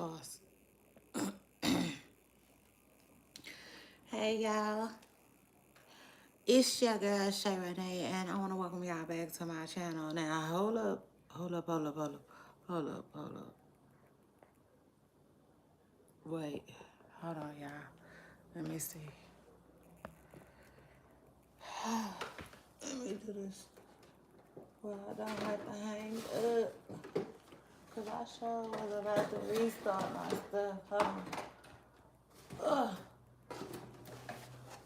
sauce. Hey y'all, it's your girl Shay Renee, and I want to welcome y'all back to my channel. Now, hold up, hold up, hold up, hold up, hold up, hold up. Wait, hold on, y'all. Let me see. Let me do this. Well, I don't have to hang up, cause I sure was about to restart my stuff. Hold on. Ugh.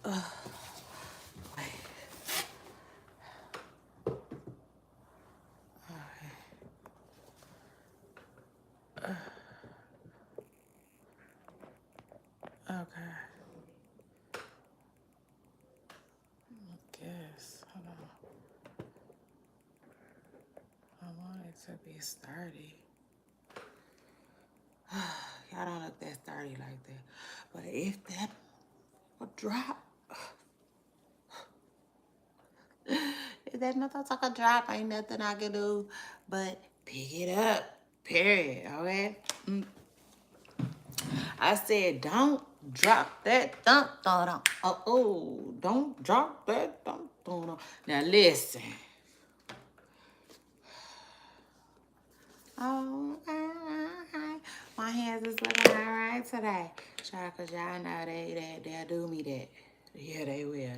Ugh. Wait. Okay. Guess. Hold on. I want it to be sturdy. Y'all don't look that sturdy like that. But if that would drop, if that motherfucker drop, ain't nothing I can do but pick it up. Period. Okay? I said, don't drop that thump thump. Oh, don't drop that thump thump. Now listen. Oh, my hands is looking all right today. Child, cause y'all know they'll do me that. Yeah, they will.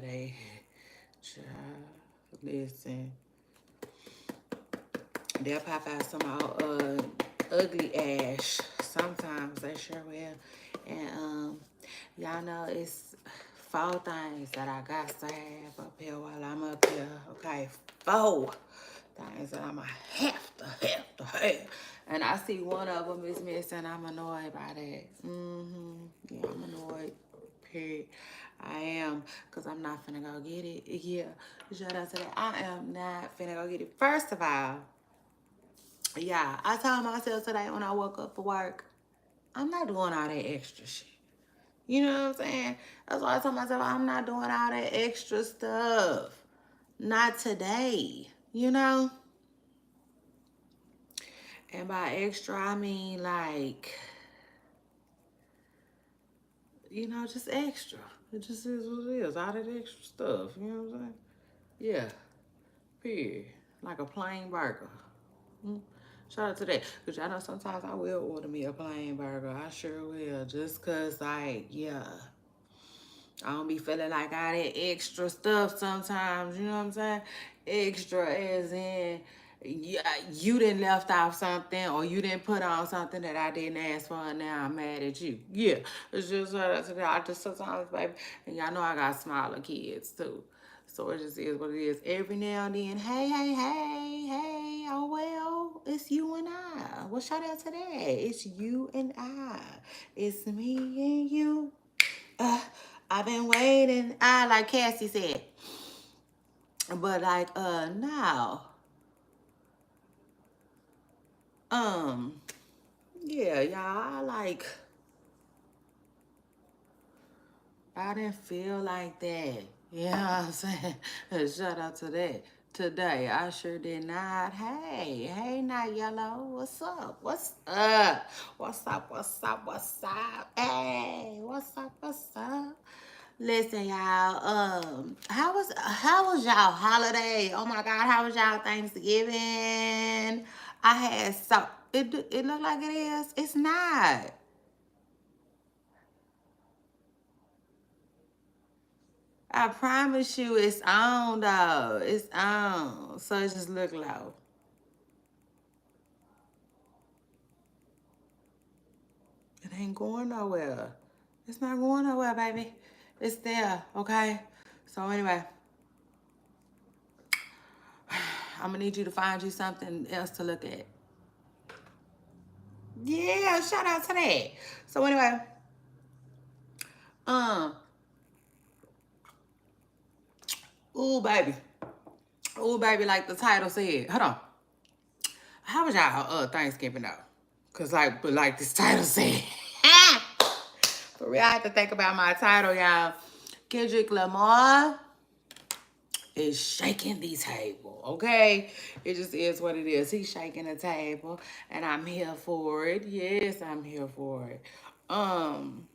Child, listen. They'll pop out some ugly ash. Sometimes they sure will. And y'all know it's 4 things that I got to have up here while I'm up here. Okay, 4 things that I'ma have to have. And I see one of them is missing. I'm annoyed by that. Yeah, I'm annoyed. Period. I am, because I'm not finna go get it. Yeah, shout out to that. I am not finna go get it. First of all, yeah, I told myself today when I woke up for work, I'm not doing all that extra shit. You know what I'm saying? That's why I told myself I'm not doing all that extra stuff. Not today, you know? And by extra, I mean like, you know, just extra. It just is what it is. All that extra stuff, you know what I'm saying? Yeah, period. Like a plain burger. Shout out to that. Because y'all know sometimes I will order me a plain burger. I sure will. Just because, like, yeah. I don't be feeling like all that extra stuff sometimes. You know what I'm saying? Extra as in, yeah, you didn't left off something or you didn't put on something that I didn't ask for and now I'm mad at you. Yeah. It's just shout out to that. I just sometimes, baby. And y'all know I got smaller kids too. So it just is what it is. Every now and then, hey, oh well, it's you and I. Well, shout out to that. It's you and I. It's me and you. I've been waiting. Like Cassie said. But like, now. Yeah, y'all, I didn't feel like that. You know what I'm saying? Shout out to that. Today, I sure did not. Hey, Night Yellow. What's up? What's up? What's up? What's up? What's up? Hey, what's up? What's up? Listen, y'all. How was y'all holiday? Oh my God, how was y'all Thanksgiving? I had it looked like it is. It's not. I promise you it's on though. It's on. So it just look low. It ain't going nowhere. It's not going nowhere, baby. It's there, okay? So anyway, I'm gonna need you to find you something else to look at. Yeah, shout out to that. So anyway, um, ooh baby. Ooh baby, like the title said. Hold on. How was y'all Thanksgiving though? Cause like this title said. For real, I have to think about my title, y'all. Kendrick Lamar is shaking the table, okay? It just is what it is. He's shaking the table, and I'm here for it. Yes, I'm here for it. Um,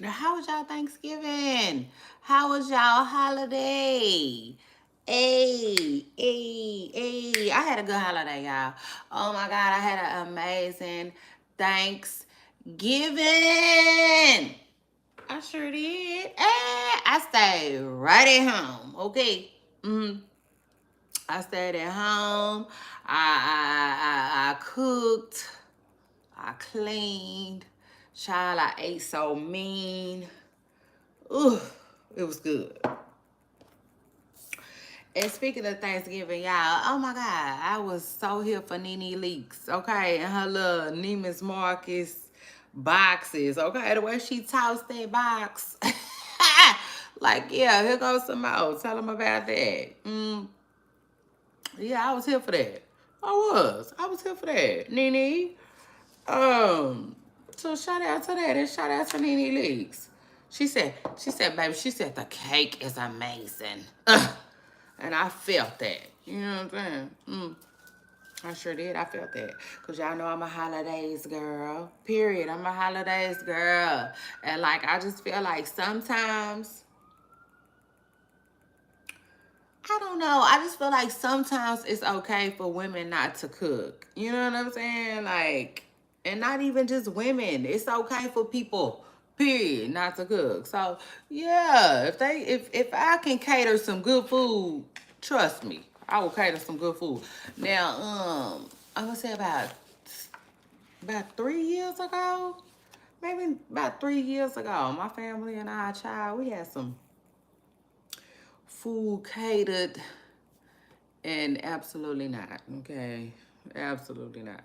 Now, how was y'all Thanksgiving? How was y'all holiday? Hey. I had a good holiday, y'all. Oh my God, I had an amazing Thanksgiving. I sure did. I stayed right at home, okay? I stayed at home. I cooked. I cleaned. Child, I ate so mean. Ooh, it was good. And speaking of Thanksgiving, y'all, oh my God, I was so here for Nene Leaks, okay? And her little Neiman's Marcus boxes, okay? The way she tossed that box. Like, yeah, here goes some more. Tell them about that. Yeah, I was here for that. I was here for that. Nene. So shout out to that and shout out to Nene Leaks. Baby, she said the cake is amazing. And I felt that. You know what I'm saying? I sure did. I felt that. Because y'all know I'm a holidays girl. Period. I'm a holidays girl. And like, I just feel like sometimes, I don't know. I just feel like sometimes it's okay for women not to cook. You know what I'm saying? Like, and not even just women. It's okay for people, period, not to cook. So yeah, if I can cater some good food, trust me, I will cater some good food. Now, I'm gonna say about 3 years ago, maybe about 3 years ago, my family and our child, we had some food catered. And absolutely not, okay? Absolutely not.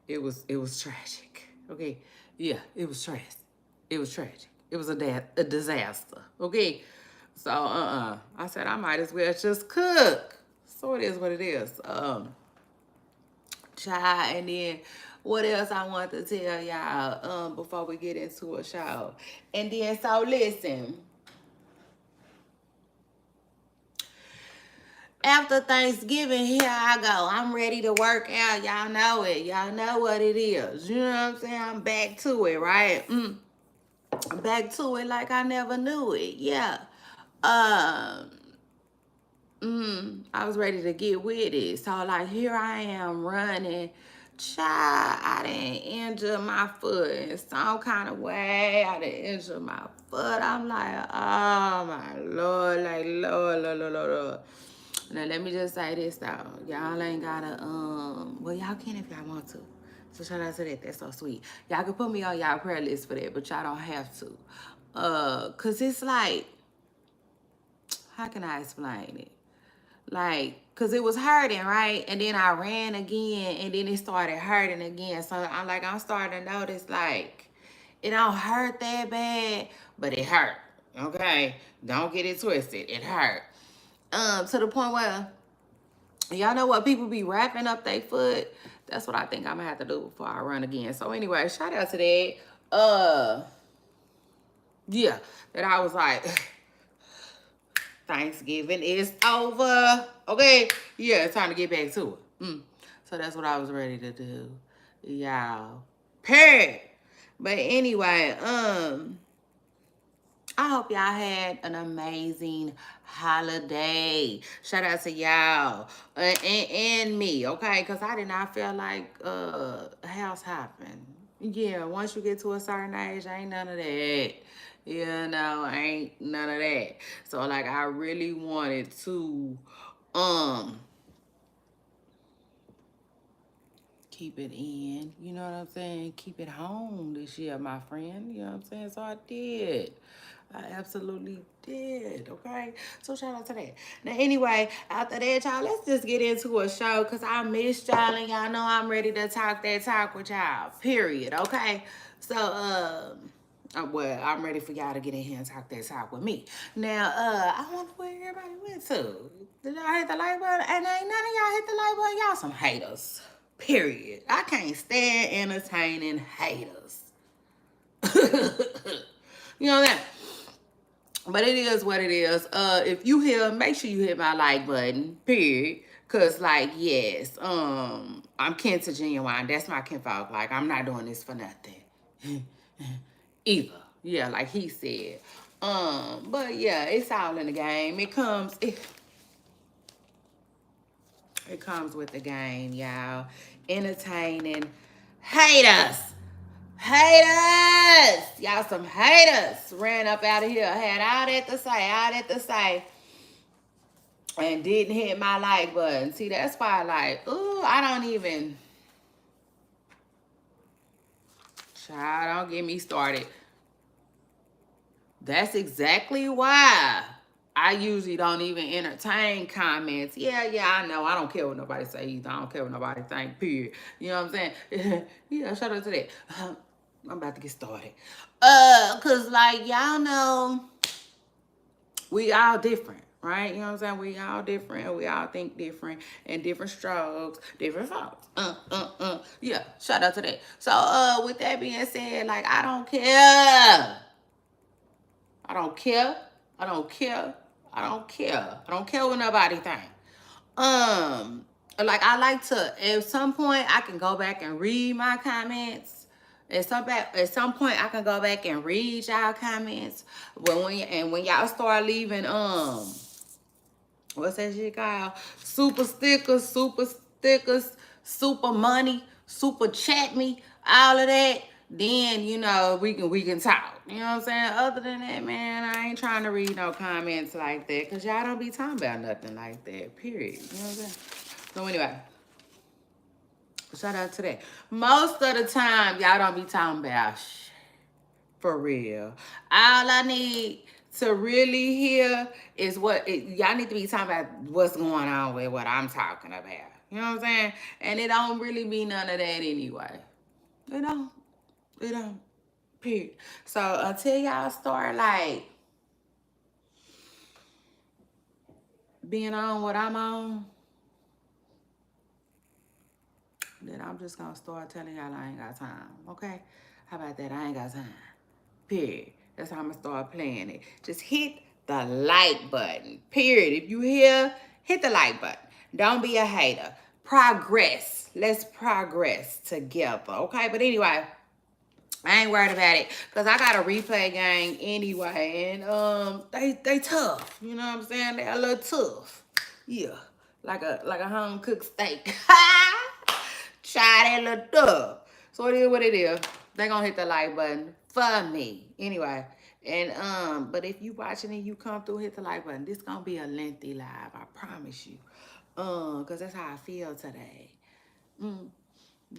It was tragic, okay? Yeah, it was tragic. It was tragic. It was a disaster, okay? So, I said I might as well just cook. So it is what it is. Child, and then what else I want to tell y'all before we get into a show. And then, so listen. After Thanksgiving, here I go. I'm ready to work out. Y'all know it. Y'all know what it is. You know what I'm saying? I'm back to it, right? I'm back to it like I never knew it. Yeah. Um, I was ready to get with it. So, like, here I am running. Child, I didn't injure my foot in some kind of way. I didn't injure my foot. I'm like, oh, my Lord. Like, Lord. Now let me just say this though. Y'all ain't gotta well y'all can if y'all want to. So shout out to that. That's so sweet. Y'all can put me on y'all prayer list for that, but y'all don't have to. Cause it's like, how can I explain it? Like, cause it was hurting, right? And then I ran again and then it started hurting again. So I'm starting to notice like it don't hurt that bad, but it hurt. Okay? Don't get it twisted. It hurt. To the point where y'all know what people be wrapping up their foot. That's what I think I'm gonna have to do before I run again. So anyway, shout out to that. Yeah, that I was like, Thanksgiving is over. Okay, yeah, it's time to get back to it. So that's what I was ready to do, y'all. Period. But anyway, I hope y'all had an amazing holiday. Shout out to y'all and me, okay? Because I did not feel like house hopping. Yeah, once you get to a certain age, ain't none of that. You know, ain't none of that. So, like, I really wanted to keep it in. You know what I'm saying? Keep it home this year, my friend. You know what I'm saying? So I did. I absolutely did, okay? So shout out to that. Now, anyway, after that, y'all, let's just get into a show because I missed y'all and y'all know I'm ready to talk that talk with y'all, period, okay? So, well, I'm ready for y'all to get in here and talk that talk with me. Now, I wonder where everybody went to. Did y'all hit the like button? And ain't none of y'all hit the like button. Y'all some haters, period. I can't stand entertaining haters. You know that? But it is what it is. If you hear, make sure you hit my like button, period. Cause like, yes, I'm Kenta Genuine. That's my kinfolk. Like, I'm not doing this for nothing. Either. Yeah, like he said. But yeah, it's all in the game. It comes with the game, y'all. Entertaining haters. Haters! Y'all some haters. Ran up out of here. Had all that to say. And didn't hit my like button. See, that's why like, ooh, I don't even. Child, don't get me started. That's exactly why I usually don't even entertain comments. Yeah, I know. I don't care what nobody say either. I don't care what nobody think, period. You know what I'm saying? Yeah, shout out to that. I'm about to get started. Cause like y'all know, we all different, right? You know what I'm saying? We all different. We all think different and different strokes, different folks. Yeah, shout out to that. So with that being said, like I don't care. I don't care. I don't care. I don't care. I don't care what nobody think. Like I like to at some point I can go back and read my comments. At some point I can go back and read y'all comments. But when y'all start leaving what's that shit called? Super stickers, super money, super chat me, all of that. Then you know we can talk. You know what I'm saying? Other than that, man, I ain't trying to read no comments like that because y'all don't be talking about nothing like that. Period. You know what I'm saying? So anyway, shout out to that. Most of the time, y'all don't be talking about shit. For real. All I need to really hear is y'all need to be talking about what's going on with what I'm talking about. You know what I'm saying? And it don't really be none of that anyway. It don't. It don't. Period. So until y'all start like being on what I'm on, then I'm just gonna start telling y'all I ain't got time. Okay? How about that? I ain't got time. Period. That's how I'm gonna start playing it. Just hit the like button. Period. If you hear, hit the like button. Don't be a hater. Progress. Let's progress together. Okay? But anyway, I ain't worried about it. Cause I got a replay game anyway. And they tough. You know what I'm saying? They a little tough. Yeah. Like a home cooked steak. Try that little tough. So it is what it is. They gonna hit the like button for me. Anyway. And but if you watching and you come through, hit the like button. This gonna be a lengthy live, I promise you. Cause that's how I feel today.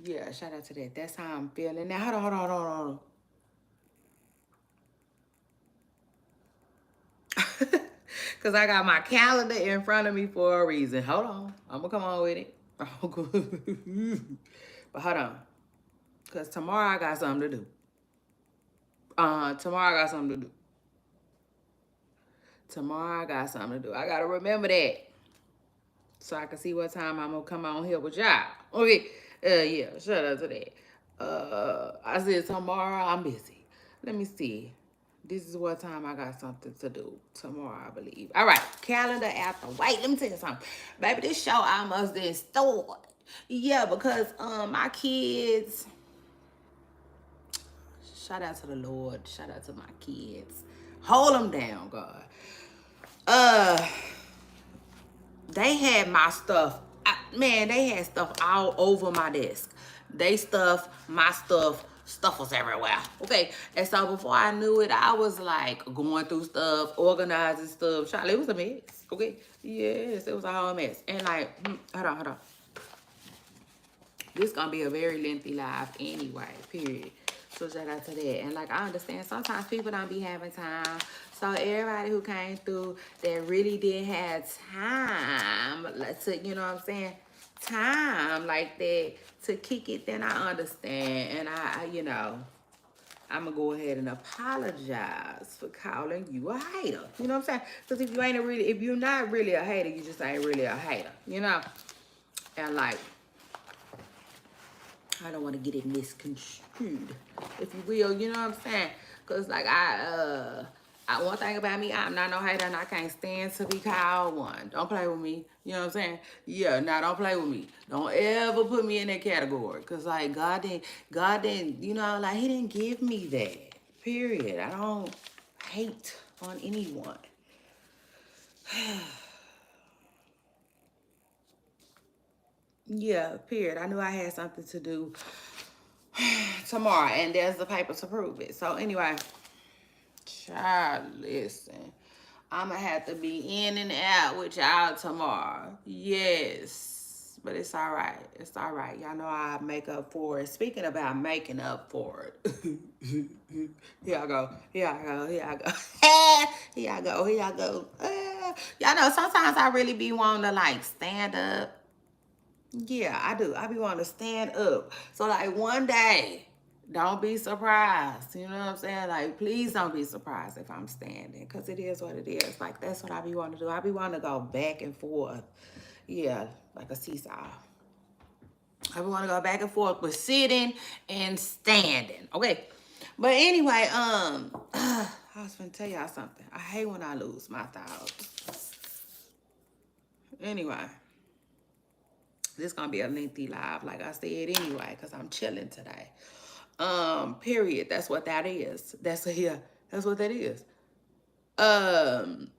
Yeah, shout out to that. That's how I'm feeling. Now hold on. Cause I got my calendar in front of me for a reason. Hold on. I'm gonna come on with it. But hold on. Cause tomorrow I got something to do. Tomorrow I got something to do. Tomorrow I got something to do. I gotta remember that. So I can see what time I'm gonna come on here with y'all. Okay. Yeah, shout out to that. I said tomorrow I'm busy. Let me see. This is what time I got something to do tomorrow, I believe. All right, calendar after. Wait, let me tell you something. Baby, this show almost didn't start. Yeah, because my kids, shout out to the Lord. Shout out to my kids. Hold them down, God. They had my stuff. Man, they had stuff all over my desk. My stuff was everywhere. Okay. And so before I knew it, I was like going through stuff, organizing stuff. Charlie, it was a mess. Okay. Yes, it was a whole mess. And like, hold on. This gonna be a very lengthy live anyway, period. So shout out to that. And like I understand sometimes people don't be having time. So everybody who came through that really did have time, to, you know what I'm saying, time like that to kick it, then I understand. And I you know, I'm gonna go ahead and apologize for calling you a hater. You know what I'm saying? Because if you're not really a hater, you just ain't really a hater, you know? And like, I don't want to get it misconstrued, if you will. You know what I'm saying? Because, like, One thing about me, I'm not no hater and I can't stand to be called one. Don't play with me. You know what I'm saying? Yeah, nah, don't play with me. Don't ever put me in that category. Cause like God didn't, you know, like he didn't give me that. Period. I don't hate on anyone. Yeah, period. I knew I had something to do tomorrow and there's the paper to prove it. So anyway, child, listen. I'ma have to be in and out with y'all tomorrow. Yes. But it's all right. It's all right. Y'all know I make up for it. Speaking about making up for it. Here I go. Here I go. Here I go. Here I go. Here I go. Y'all know sometimes I really be wanting to like stand up. Yeah, I do. I be wanting to stand up. So like one day, don't be surprised. You know what I'm saying? Like, please don't be surprised if I'm standing. Because it is what it is. Like, that's what I be wanting to do. I be wanting to go back and forth. Yeah, like a seesaw. I be want to go back and forth with sitting and standing. Okay. But anyway, I was gonna tell y'all something. I hate when I lose my thoughts. Anyway, this gonna be a lengthy live, like I said anyway, because I'm chilling today. Period. That's what that is. That's what that is. Um,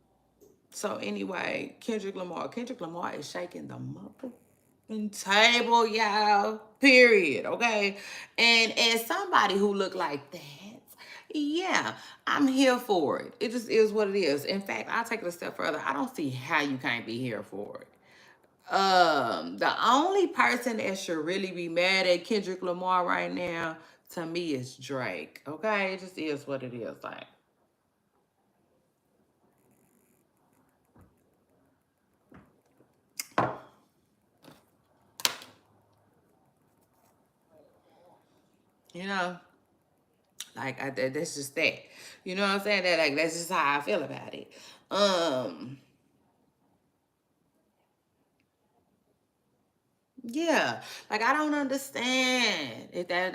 so anyway, Kendrick Lamar. Kendrick Lamar is shaking the mother table, y'all. Period. Okay. And as somebody who look like that, yeah, I'm here for it. It just is what it is. In fact, I'll take it a step further. I don't see how you can't be here for it. The only person that should really be mad at Kendrick Lamar right now, to me, is Drake. Okay, it just is what it is. Like, you know, like that's just that. You know what I'm saying? That like that's just how I feel about it. Um, yeah, like I don't understand if that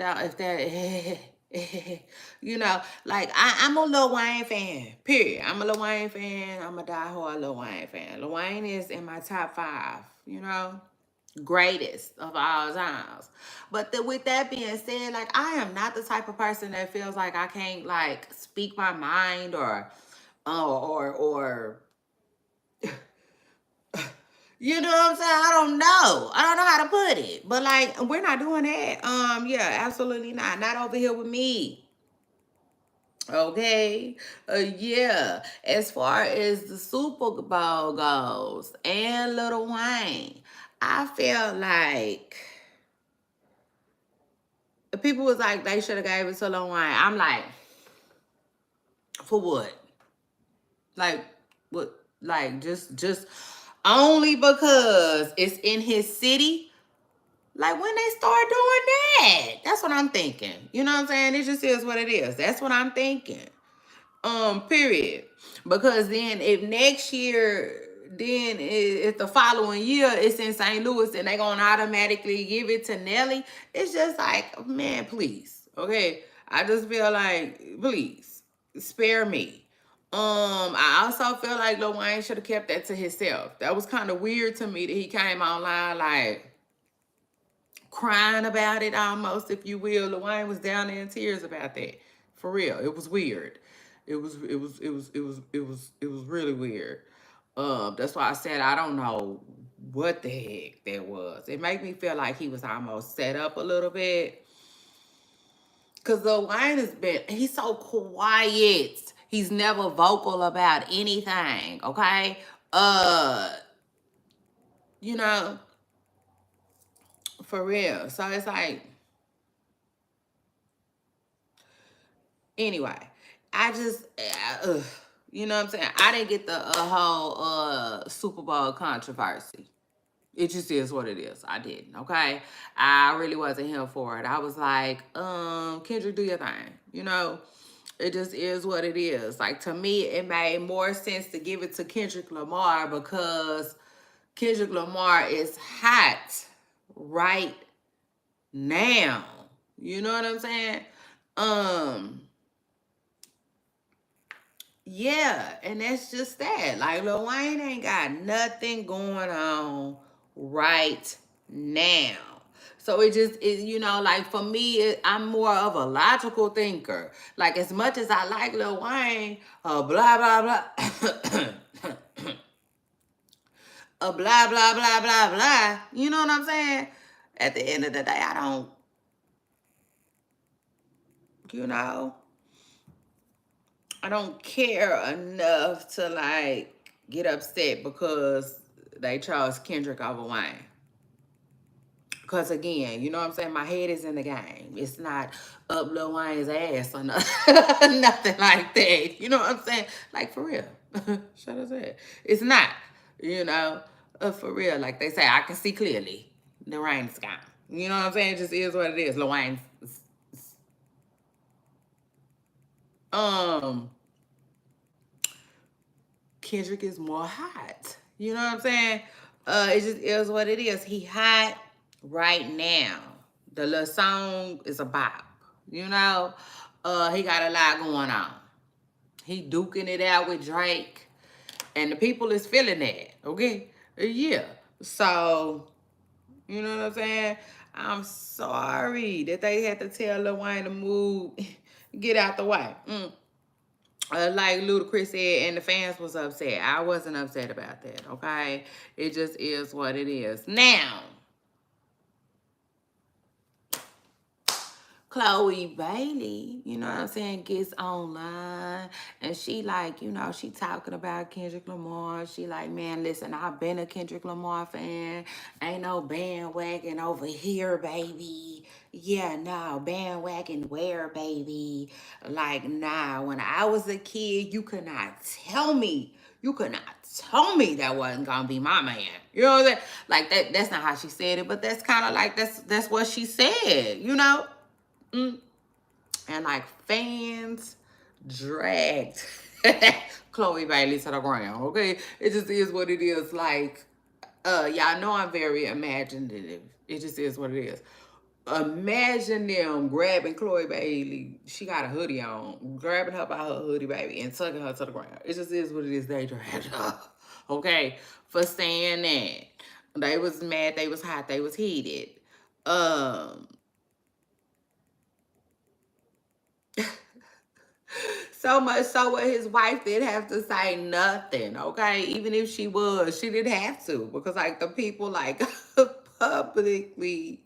you know, like I'm a Lil Wayne fan. Period. I'm a Lil Wayne fan. I'm a diehard Lil Wayne fan. Lil Wayne is in my top 5. You know, greatest of all times. But with that being said, like I am not the type of person that feels like I can't like speak my mind or you know what I'm saying? I don't know. I don't know how to put it. But like we're not doing that. Yeah, absolutely not. Not over here with me. Okay. Yeah. As far as the Super Bowl goes and Lil Wayne, I feel like people was like they should have gave it to Lil Wayne. I'm like, for what? Like what? Like just only because it's in his city. Like when they start doing that, that's what I'm thinking. You know what I'm saying? It just is what it is. That's what I'm thinking. Period. Because then if next year, then if the following year it's in St. Louis and they gonna automatically give it to Nelly, it's just like, man, please. Okay. I just feel like, please, spare me. I also feel like Lil Wayne should have kept that to himself. That was kind of weird to me that he came online like crying about it almost, if you will. Lil Wayne was down there in tears about that. For real. It was weird. It was really weird. That's why I said I don't know what the heck that was. It made me feel like he was almost set up a little bit. Cause Lil Wayne he's so quiet. He's never vocal about anything. Okay. Uh, you know, for real. So it's like, anyway, I just, you know what I'm saying? I didn't get the whole Super Bowl controversy. It just is what it is. I didn't, okay? I really wasn't here for it. I was like, Kendrick, do your thing. You know, it just is what it is. Like, to me, it made more sense to give it to Kendrick Lamar because Kendrick Lamar is hot right now. You know what I'm saying? Um, you know what I'm saying? Like, I don't know. I don't know how to put it. But like, we're not doing that. You know what I'm saying? It just is what it is. That's what I'm thinking. You know, period. Because then if next year, then it's in St. Louis and they gonna automatically give it to Nelly, it's just like, man, please. Okay. I just feel like, please, spare me. Yeah, and that's just that. Like Lil Wayne ain't got nothing going on right now. So it just is, like for me, I'm more of a logical thinker. Like as much as I like Lil Wayne, blah blah blah, blah blah blah blah blah. You know what I'm saying? At the end of the day, I don't, you know, I don't care enough to like get upset because they chose Kendrick over Wayne. Because again, you know what I'm saying? My head is in the game. It's not up Lil Wayne's ass or nothing, nothing like that. You know what I'm saying? Like for real. Shut his head. It's not, you know, for real. Like they say, I can see clearly. The rain's gone. You know what I'm saying? It just is what it is. Lil Wayne's um Kendrick is more hot. You know what I'm saying? It just is what it is. He hot right now. The little song is a bop. You know? He got a lot going on. He duking it out with Drake. And the people is feeling that. Okay? Yeah. So, you know what I'm saying? I'm sorry that they had to tell Lil Wayne to move, get out the way. Like Ludacris said, and the fans was upset. I wasn't upset about that, okay? It just is what it is. Now, Chloe Bailey, you know what I'm saying, gets online and she like, she talking about Kendrick Lamar. She like, man, listen, I've been a Kendrick Lamar fan. Ain't no bandwagon over here, baby. Yeah, no, bandwagon where, baby? Like, nah, when I was a kid, you could not tell me. You could not tell me that wasn't gonna be my man. You know what I'm saying? Like that's not how she said it, but that's kind of like that's what she said, you know? And like fans dragged Chloe Bailey to the ground. Okay, it just is what it is. Like, y'all know I'm very imaginative. It just is what it is. Imagine them grabbing Chloe Bailey. She got a hoodie on, grabbing her by her hoodie, baby, and tucking her to the ground. It just is what it is. They dragged her. Okay, for saying that. They was mad. They was hot. They was heated. Um, So much so what his wife didn't have to say nothing, okay? Even if she was, she didn't have to. Because like the people like publicly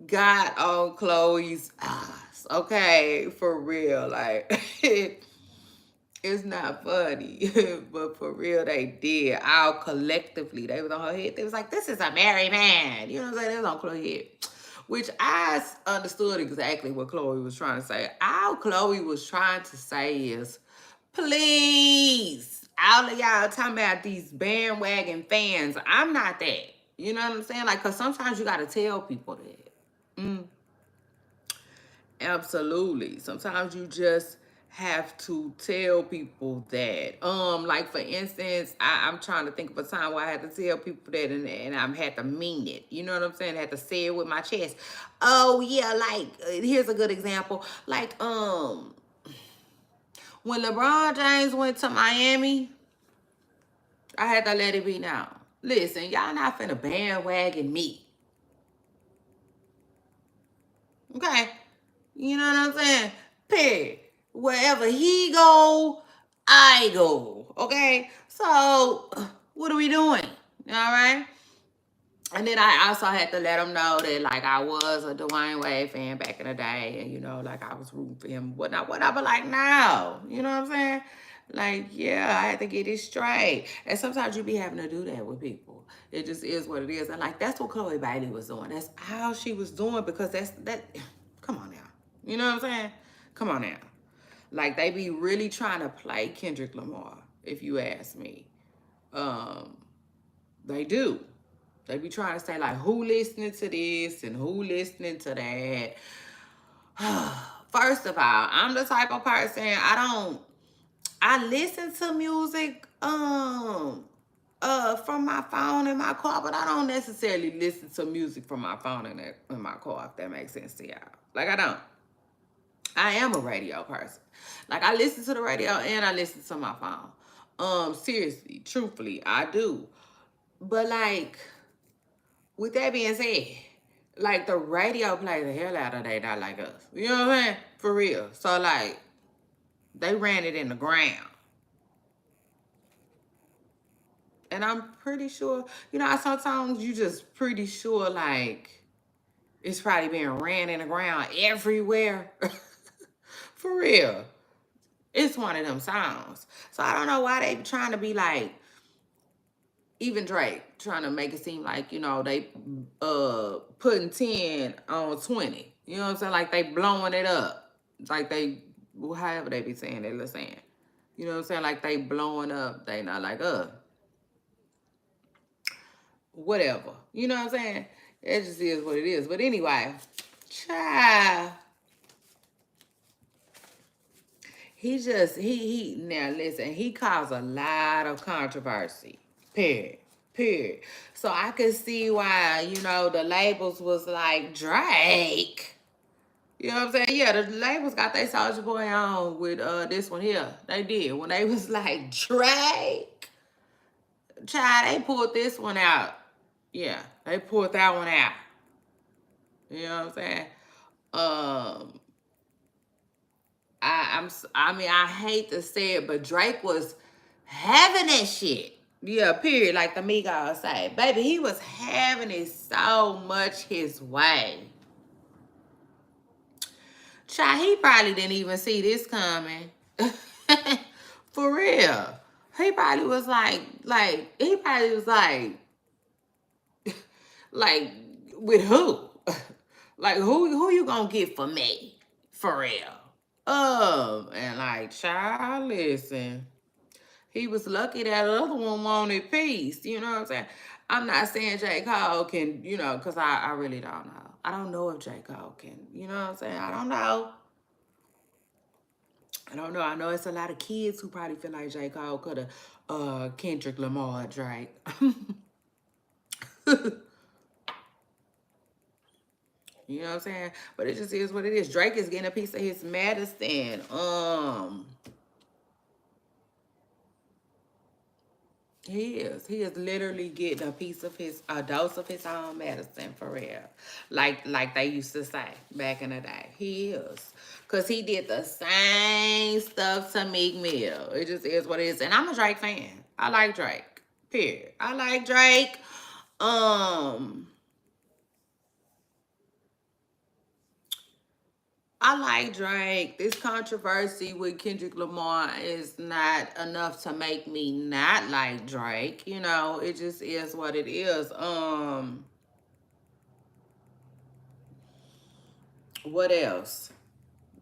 got on Chloe's ass, okay? For real. Like it's not funny. But for real they did. All collectively. They was on her head. They was like, this is a married man. You know what I'm saying? They was on Chloe's head. Which I understood exactly what Chloe was trying to say. All Chloe was trying to say is, please, all of y'all talking about these bandwagon fans. I'm not that. You know what I'm saying? Like, because sometimes you got to tell people that. Absolutely. Sometimes you just have to tell people that. Like for instance, I'm trying to think of a time where I had to tell people that and I had to mean it. You know what I'm saying? I had to say it with my chest. Oh yeah, like here's a good example. Like when LeBron James went to Miami, I had to let it be known. Listen, y'all not finna bandwagon me. Okay? You know what I'm saying? Period. Wherever he go, I go. Okay? So, what are we doing? All right? And then I also had to let him know that, like, I was a Dwayne Wade fan back in the day. And, like, I was rooting for him, whatnot. But, like, no. You know what I'm saying? Like, yeah, I had to get it straight. And sometimes you be having to do that with people. It just is what it is. And, like, that's what Chloe Bailey was doing. That's how she was doing because that, come on now. You know what I'm saying? Come on now. Like, they be really trying to play Kendrick Lamar, if you ask me. They do. They be trying to say, like, who listening to this and who listening to that. First of all, I'm the type of person, I listen to music from my phone in my car, but I don't necessarily listen to music from my phone in my car, if that makes sense to y'all. Like, I don't. I am a radio person. Like I listen to the radio and I listen to my phone. Seriously, truthfully, I do. But like, with that being said, like the radio play the hell out of they not like us. You know what I'm saying? For real. So like they ran it in the ground. And I'm pretty sure, sometimes you just pretty sure like it's probably being ran in the ground everywhere. For real. It's one of them sounds. So I don't know why they trying to be like, even Drake trying to make it seem like, they putting 10 on 20. You know what I'm saying? Like they blowing it up. It's like they, however they be saying, they're saying. You know what I'm saying? Like they blowing up. They not like, whatever. You know what I'm saying? It just is what it is. But anyway, child. Now listen, he caused a lot of controversy. Period. Period. So I could see why, the labels was like, Drake. You know what I'm saying? Yeah, the labels got their Soulja Boy on with this one here. They did. When they was like, Drake. Child, they pulled this one out. Yeah, they pulled that one out. You know what I'm saying? Um, I hate to say it, but Drake was having that shit. Yeah, period. Like the Migos say. Baby, he was having it so much his way. Child, he probably didn't even see this coming. For real. He probably was he probably was like, with who? Like, who you gonna get for me? For real. And like, child, listen. He was lucky that other one wanted peace. You know what I'm saying? I'm not saying J. Cole can, because I really don't know. I don't know if J. Cole can, you know what I'm saying? I don't know. I don't know. I know it's a lot of kids who probably feel like J. Cole could have Kendrick Lamar Drake. You know what I'm saying? But it just is what it is. Drake is getting a piece of his medicine. He is. He is literally getting a dose of his own medicine for real. Like they used to say back in the day. He is. Cause he did the same stuff to Meek Mill. It just is what it is. And I'm a Drake fan. I like Drake. Period. I like Drake. I like Drake. This controversy with Kendrick Lamar is not enough to make me not like Drake. It just is what it is. What else?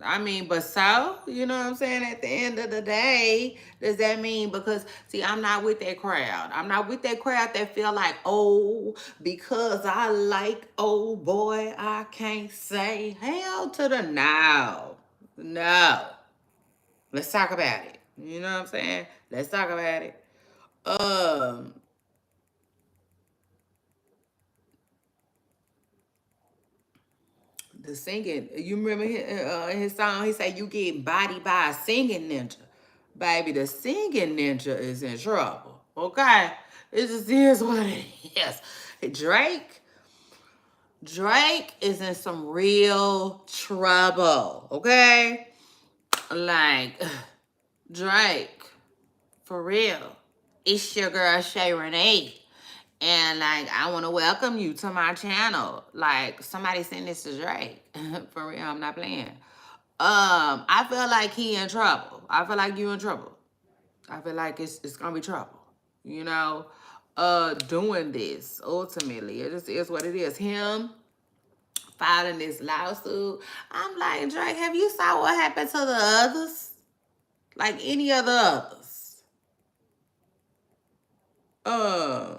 I mean, but so, you know what I'm saying? At the end of the day, does that mean because, see, I'm not with that crowd. I'm not with that crowd that feel like, oh, because I like old boy, I can't say hell to the no. No. Let's talk about it. You know what I'm saying? Let's talk about it. Um, the singing. You remember his song? He said, "You get bodied by a singing ninja." Baby, the singing ninja is in trouble. Okay, it just is what it is. Drake is in some real trouble. Okay, like Drake, for real. It's your girl Shay Renee. And like, I want to welcome you to my channel. Like, somebody send this to Drake. For real, I'm not playing. I feel like he in trouble. I feel like you in trouble. I feel like it's gonna be trouble. You know, doing this ultimately. It just is what it is. Him filing this lawsuit. I'm like, Drake, have you saw what happened to the others? Like any of the others? Uh,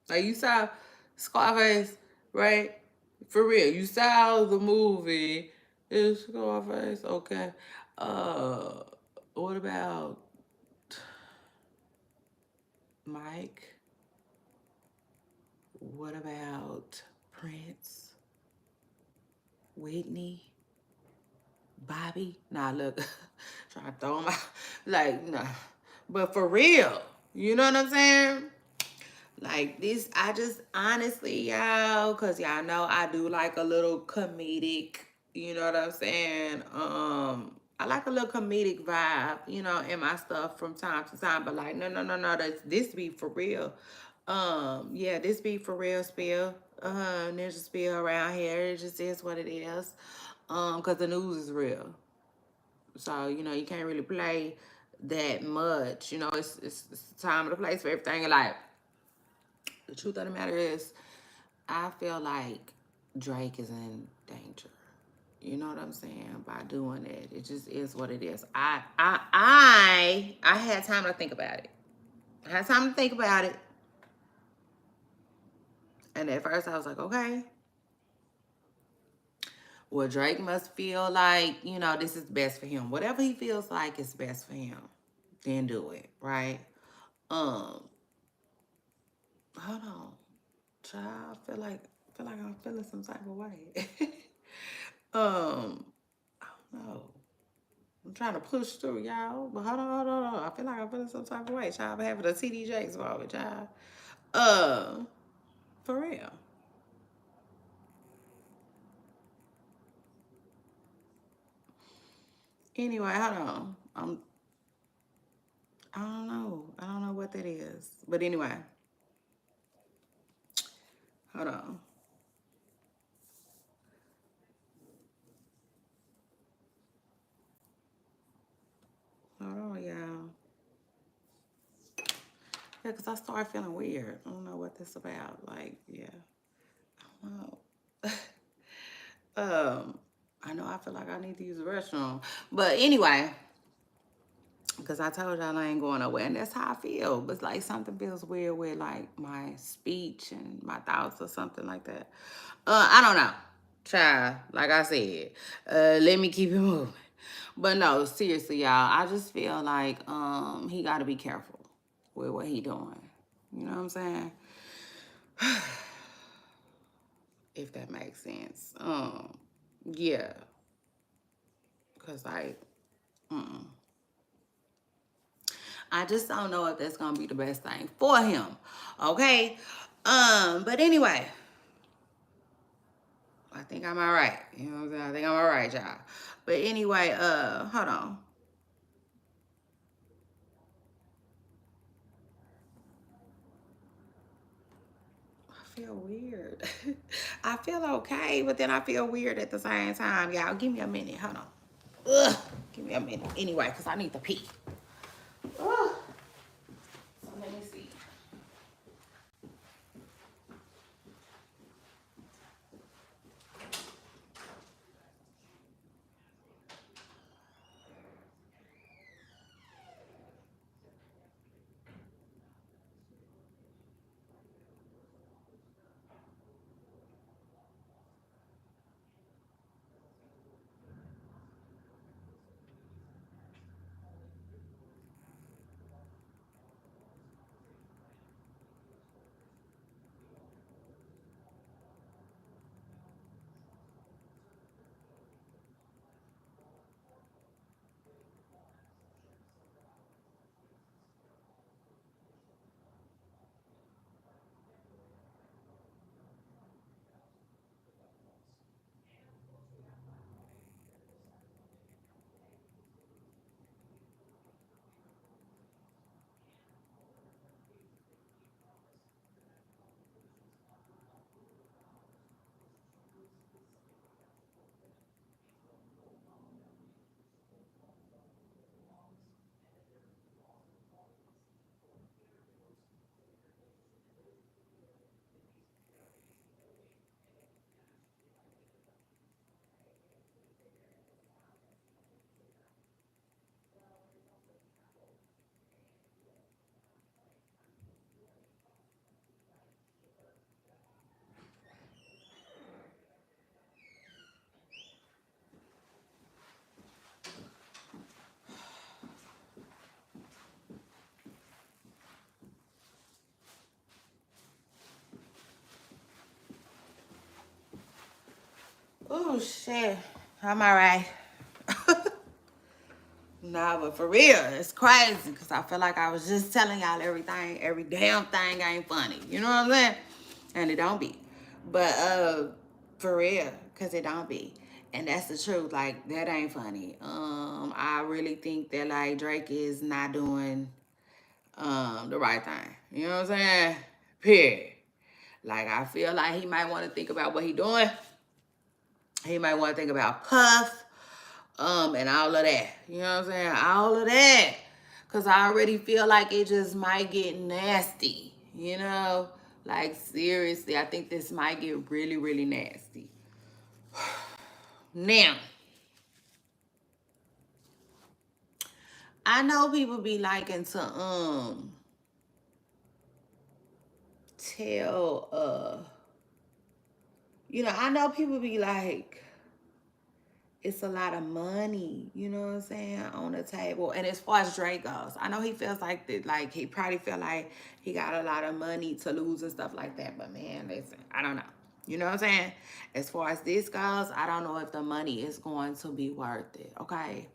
like you saw Scarface, right? For real, you saw the movie. Is Scarface okay? Uh, what about Mike? What about Prince? Whitney, Bobby. Nah, look, trying to throw them out. Like, nah. But for real, you know what I'm saying? Like this, I just honestly, y'all, cause y'all know I do like a little comedic, you know what I'm saying? I like a little comedic vibe, you know, in my stuff from time to time. But like, no, no, no, no, this be for real. Yeah, this be for real spill. Ninja spill around here. It just is what it is. Cause the news is real. So, you know, you can't really play that much. You know, it's the time and the place for everything. And like, the truth of the matter is, I feel like Drake is in danger. You know what I'm saying? By doing it, it just is what it is. I had time to think about it. I had time to think about it, and at first I was like, okay, well, Drake must feel like, you know, this is best for him. Whatever he feels like is best for him, then do it, right? Um, Hold on, child. I feel like I'm feeling some type of way. I don't know. I'm trying to push through, y'all. But hold on. I feel like I'm feeling some type of way, child. I'm having a TD Jakes moment, child. Uh, for real. Anyway, hold on. I don't know. I don't know what that is. But anyway, hold on. Hold on, y'all. Yeah, because I started feeling weird. I don't know what this about. Like, yeah. I don't know. I know I feel like I need to use the restroom. But anyway, because I told y'all I ain't going nowhere. And that's how I feel. But it's like something feels weird with like my speech and my thoughts or something like that. I don't know. Try, like I said. Let me keep it moving. But no, seriously, y'all, I just feel like he gotta be careful with what he doing. You know what I'm saying? If that makes sense. Yeah. Cause like, I just don't know if that's gonna be the best thing for him. Okay. But anyway, I think I'm all right. You know what I'm saying? I think I'm all right, y'all. But anyway, hold on. I feel weird. I feel okay, but then I feel weird at the same time. Y'all, give me a minute. Hold on. Ugh, give me a minute. Anyway, because I need to pee. Ugh. So let me see. Oh shit. I'm alright. Nah, but for real, it's crazy because I feel like I was just telling y'all everything, every damn thing ain't funny. You know what I'm saying? And it don't be. But for real, because it don't be. And that's the truth. Like, that ain't funny. I really think that like Drake is not doing the right thing. You know what I'm saying? Period. Like, I feel like he might want to think about what he doing. He might want to think about Puff, and all of that. You know what I'm saying? All of that. Cause I already feel like it just might get nasty. You know? Like, seriously, I think this might get really, really nasty. Now, I know people be liking to tell I know people be like, it's a lot of money, you know what I'm saying, on the table. And as far as Drake goes, I know he feels like that, like he probably feel like he got a lot of money to lose and stuff like that. But man, listen, I don't know. You know what I'm saying? As far as this goes, I don't know if the money is going to be worth it. Okay.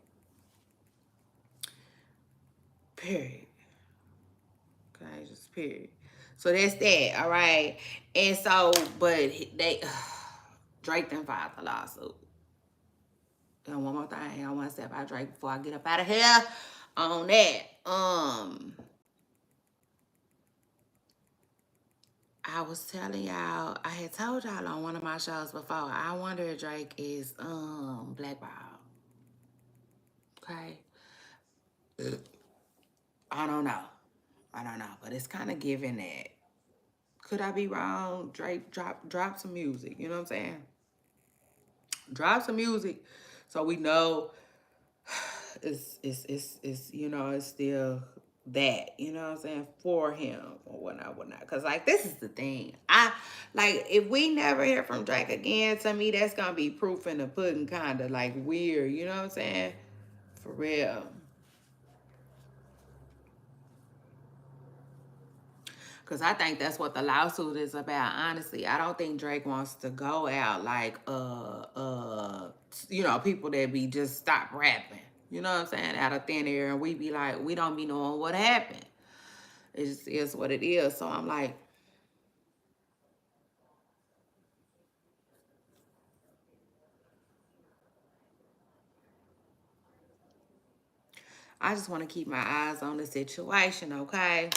Period. Okay, just period. So that's that, all right. And so, but they Drake done filed the lawsuit. And one more thing, I want to say about Drake before I get up out of here on that. I was telling y'all, I had told y'all on one of my shows before, I wonder if Drake is blackballed. Okay. I don't know. I don't know. But it's kind of giving that. Could I be wrong? Drake drop some music. You know what I'm saying? Drop some music so we know it's it's still that, you know what I'm saying, for him or whatnot. Cause like this is the thing. I like if we never hear from Drake again, to me that's gonna be proof in the pudding, kinda like weird, you know what I'm saying? For real. Cause I think that's what the lawsuit is about. Honestly, I don't think Drake wants to go out like people that be just stop rapping. You know what I'm saying? Out of thin air, and we be like, we don't be knowing what happened. It just is what it is. So I'm like, I just want to keep my eyes on the situation, okay?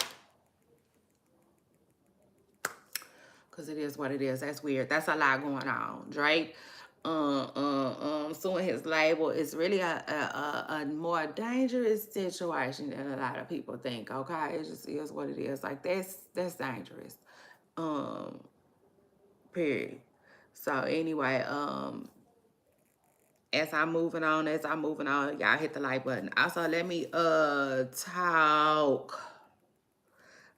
Because it is what it is. That's weird. That's a lot going on. Drake suing his label is really a more dangerous situation than a lot of people think, okay? It just is what it is. Like, that's dangerous. Um, period. So anyway, as I'm moving on, y'all hit the like button. Also, let me talk.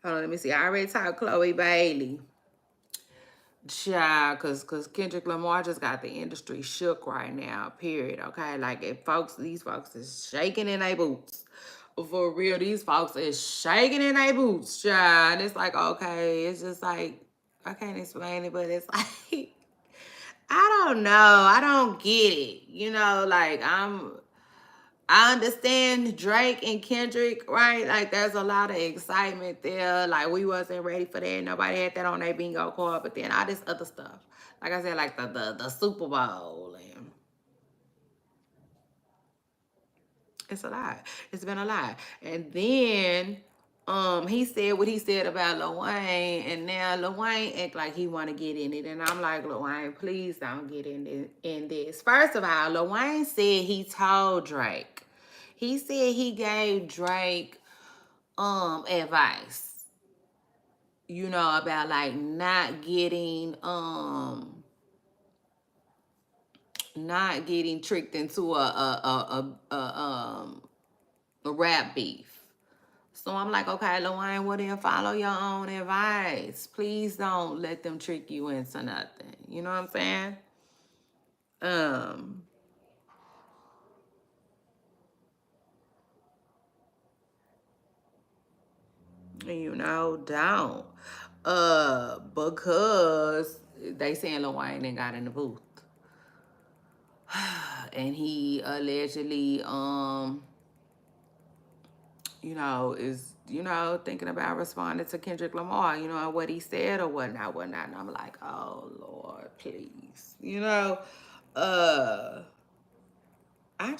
Hold on, let me see. I already talked Chloe Bailey. Child, cause Kendrick Lamar just got the industry shook right now, period. Okay. Like if these folks is shaking in their boots. For real, these folks is shaking in their boots, child. And it's like, okay, it's just like I can't explain it, but it's like I don't know. I don't get it. Like I understand Drake and Kendrick, right? Like, there's a lot of excitement there. Like, we wasn't ready for that. Nobody had that on their bingo card. But then all this other stuff, like I said, like the Super Bowl, and it's a lot. It's been a lot. And then, he said what he said about Lil Wayne, and now Lil Wayne act like he want to get in it, and I'm like, Lil Wayne, please don't get in this. First of all, Lil Wayne said he told Drake. He said he gave Drake advice, about like not getting tricked into a rap beef. So I'm like, okay, Lil Wayne, well then follow your own advice. Please don't let them trick you into nothing. You know what I'm saying? Um, don't. Because they saying Lil Wayne ain't got in the booth. And he allegedly, is, thinking about responding to Kendrick Lamar, and what he said or whatnot. And I'm like, oh Lord, please. I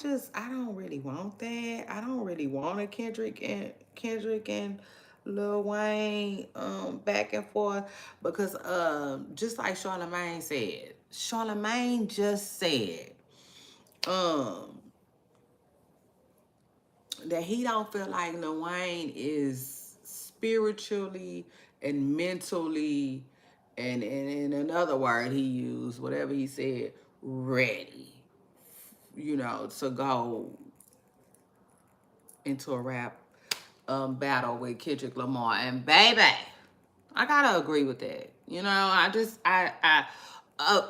don't really want that. I don't really want a Kendrick and Lil Wayne back and forth, because just like Charlamagne just said um that he don't feel like Lil Wayne is spiritually and mentally, and in another word he used, whatever he said, ready, to go into a rap battle with Kendrick Lamar. And baby, I gotta agree with that.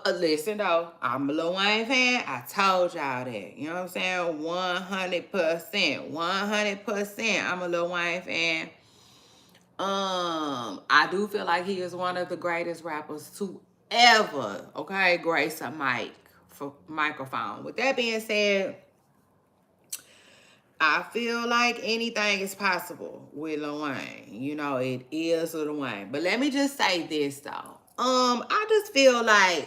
Listen though, I'm a Lil Wayne fan. I told y'all that. You know what I'm saying? 100%. 100%. I'm a Lil Wayne fan. I do feel like he is one of the greatest rappers to ever, okay, grace a microphone. With that being said, I feel like anything is possible with Lil Wayne. It is Lil Wayne. But let me just say this though. I just feel like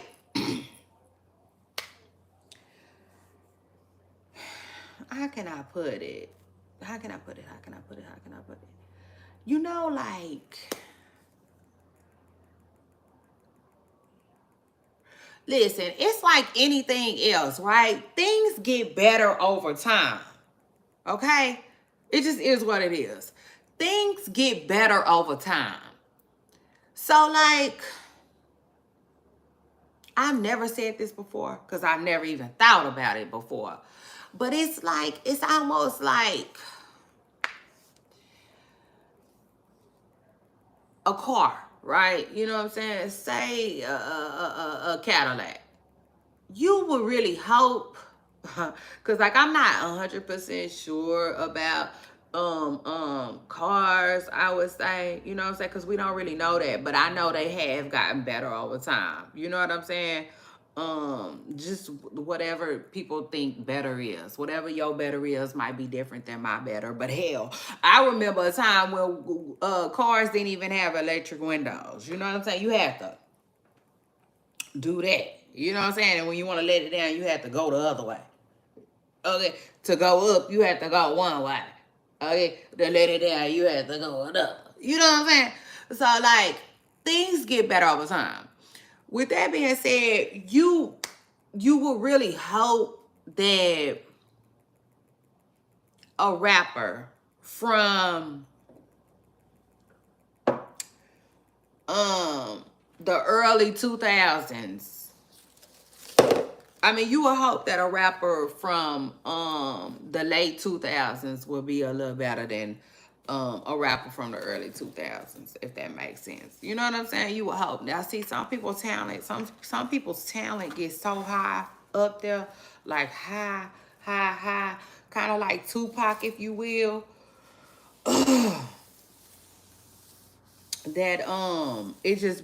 how can I put it? How can I put it? Like, listen, it's like anything else, right? Things get better over time. Okay? It just is what it is. Things get better over time. So, like, I've never said this before because I've never even thought about it before. But it's almost like a car, right? You know what I'm saying? Say a Cadillac. You would really hope, because like I'm not 100% sure about cars, I would say, you know what I'm saying, because we don't really know that, but I know they have gotten better over time, you know what I'm saying. Just whatever people think better is, whatever your better is might be different than my better, but hell, I remember a time when cars didn't even have electric windows, you know what I'm saying. You have to do that, you know what I'm saying, and when you want to let it down, you have to go the other way. Okay, to go up, you have to go one way. Okay, to let it down, you have to go another. You know what I'm saying? So like, things get better over time. With that being said, you would really hope that a rapper from the early 2000s, I mean, you would hope that a rapper from the late 2000s will be a little better than a rapper from the early 2000s, if that makes sense. You know what I'm saying? You would hope. Now, see, some people's people's talent gets so high up there, like high, kind of like Tupac, if you will, that it just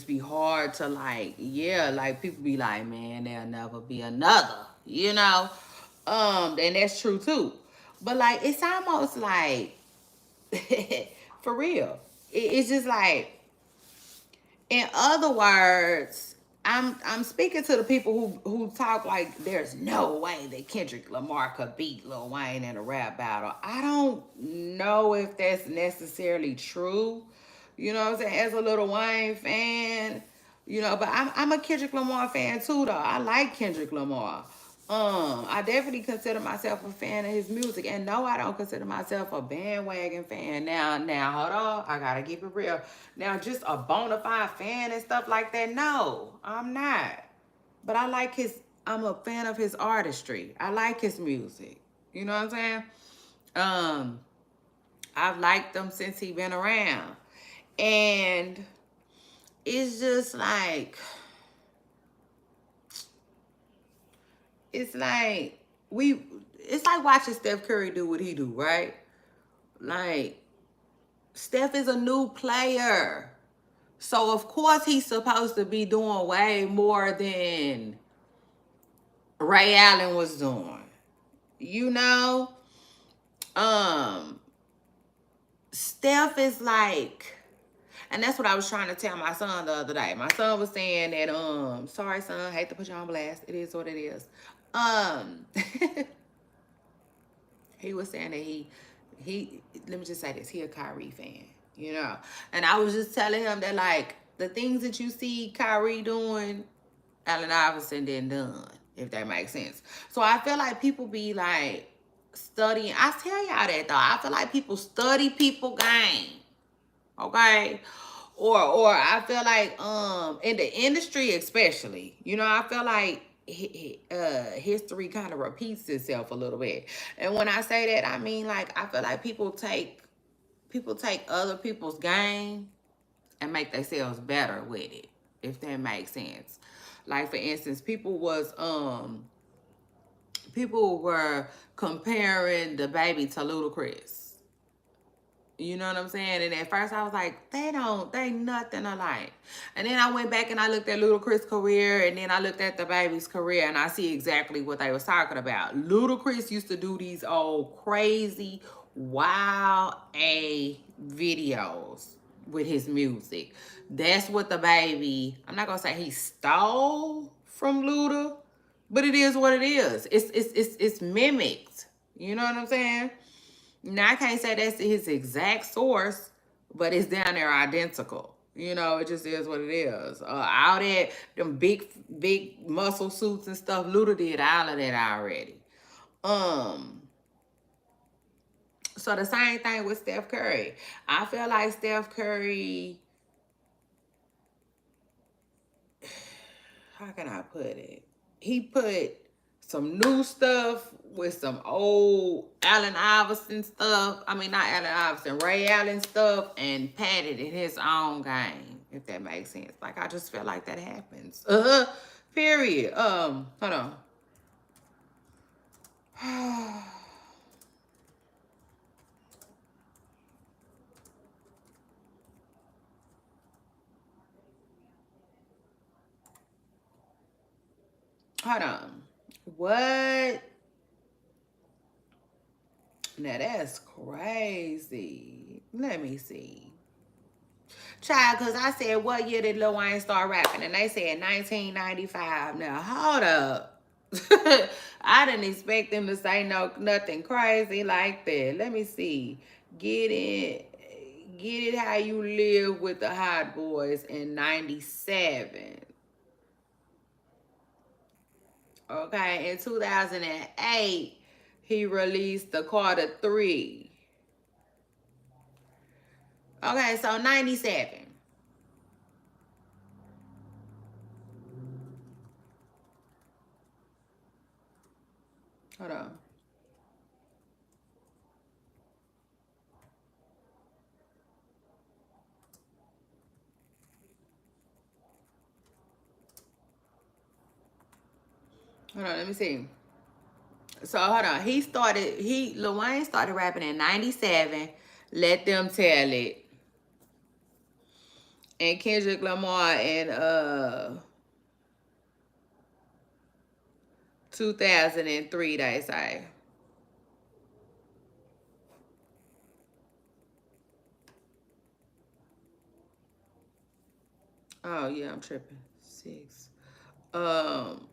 be hard to, like, yeah, like people be like, man, there'll never be another, and that's true too. But like, it's almost like for real, it's just like, in other words, I'm speaking to the people who talk like there's no way that Kendrick Lamar could beat Lil Wayne in a rap battle. I don't know if that's necessarily true. You know what I'm saying? As a Lil Wayne fan, but I'm a Kendrick Lamar fan too, though. I like Kendrick Lamar. I definitely consider myself a fan of his music, and no, I don't consider myself a bandwagon fan. Now, hold on, I gotta keep it real. Now, just a bona fide fan and stuff like that. No, I'm not. But I'm a fan of his artistry. I like his music. You know what I'm saying? Um, I've liked him since he been around, and it's just like, it's like it's like watching Steph Curry do what he do, right? Like, Steph is a new player. So of course he's supposed to be doing way more than Ray Allen was doing. You know, um, Steph is like, and that's what I was trying to tell my son the other day. My son was saying that, sorry son, hate to put you on blast. It is what it is. Um, he was saying that let me just say this, he a Kyrie fan, you know. And I was just telling him that, like, the things that you see Kyrie doing, Allen Iverson didn't done, if that makes sense. So I feel like people be like studying. I tell y'all that though. I feel like people study people game. Okay. Or I feel like in the industry especially, you know, I feel like history kind of repeats itself a little bit. And when I say that, I mean, like, I feel like people take other people's game and make themselves better with it, if that makes sense. Like, for instance, people were comparing the baby to Ludacris. You know what I'm saying? And at first I was like, they nothing alike. And then I went back and I looked at Ludacris' career, and then I looked at the baby's career, and I see exactly what they was talking about. Ludacris used to do these old crazy, wild A videos with his music. That's what the baby, I'm not gonna say he stole from Luda, but it is what it is. It's mimicked. You know what I'm saying? Now, I can't say that's his exact source, but it's down there identical. You know, it just is what it is. All that, them big muscle suits and stuff, Luda did all of that already. Um, so the same thing with Steph Curry. I feel like Steph Curry, how can I put it? He put some new stuff with some old Allen Iverson stuff. I mean, not Allen Iverson, Ray Allen stuff, and patted in his own game, if that makes sense. Like, I just feel like that happens. Period. Hold on. Hold on. What? Now that's crazy. Let me see. Child, because I said, what year did Lil Wayne start rapping? And they said 1995. Now, hold up. I didn't expect them to say nothing crazy like that. Let me see. Get it how you live with the Hot Boys in 97. Okay, in 2008, he released the Carter 3. Okay, so 97. Hold on. Hold on, let me see. So hold on. Lil Wayne started rapping in 97. Let Them Tell It. And Kendrick Lamar in 2003, they say. Oh yeah, I'm tripping. 6. Um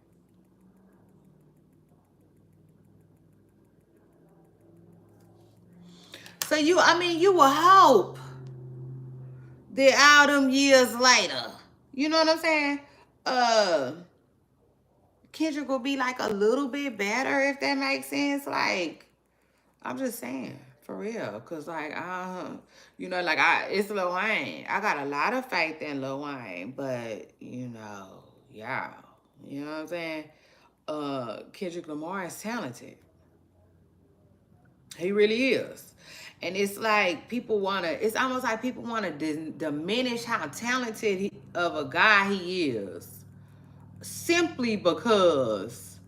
so you would hope that all them years later, you know what I'm saying? Uh Kendrick will be like a little bit better, if that makes sense. Like, I'm just saying, for real. Cause like, like, it's Lil Wayne. I got a lot of faith in Lil Wayne, but yeah. You know what I'm saying? Kendrick Lamar is talented. He really is. And it's like it's almost like people wanna diminish how talented of a guy he is. Simply because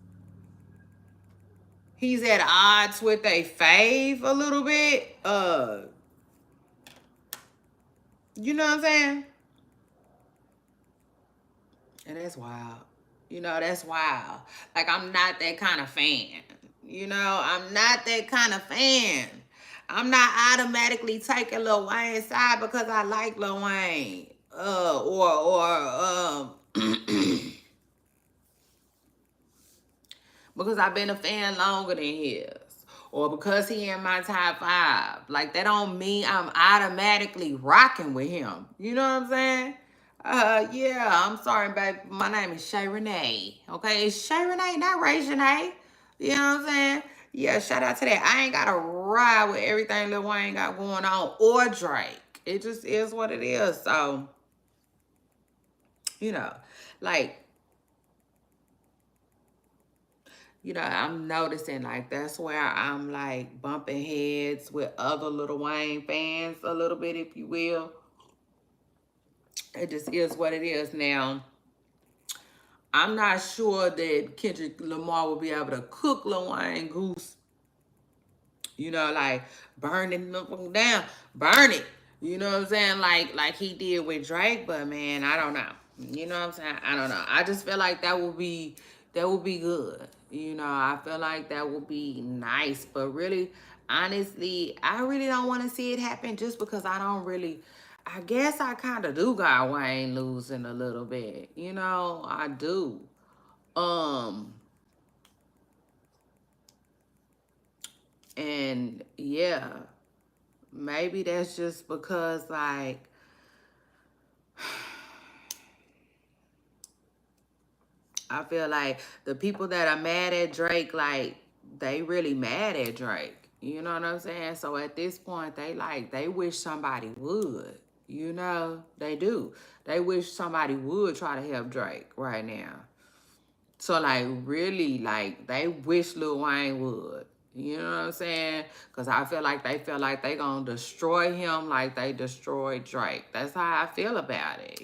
he's at odds with a fave a little bit. You know what I'm saying? And that's wild. You know, that's wild. Like, I'm not that kind of fan. You know, I'm not that kind of fan. I'm not automatically taking Lil Wayne's side because I like Lil Wayne. Because I've been a fan longer than his. Or because he in my top 5. Like, that don't mean I'm automatically rocking with him. You know what I'm saying? Yeah, I'm sorry, babe. My name is Shay Renee. Okay, it's Shay Renee, not Ray Renee. You know what I'm saying? Yeah, shout out to that. I ain't gotta ride with everything Lil Wayne got going on or Drake. It just is what it is. So, you know, like, I'm noticing like that's where I'm like bumping heads with other Lil Wayne fans a little bit, if you will. It just is what it is now. I'm not sure that Kendrick Lamar will be able to cook Lil Wayne goose. Like burning them down, burn it. You know what I'm saying? Like he did with Drake, but man, I don't know. You know what I'm saying? I don't know. I just feel like that would be good. I feel like that would be nice. But really, honestly, I really don't want to see it happen just because I guess I kind of do got Wayne losing a little bit. I do. Um, and yeah, maybe that's just because like I feel like the people that are mad at Drake, like, they really mad at Drake. You know what I'm saying? So at this point, they wish somebody would. They do. They wish somebody would try to help Drake right now. So, like, really, like, they wish Lil Wayne would. You know what I'm saying? Because I feel like they going to destroy him like they destroyed Drake. That's how I feel about it.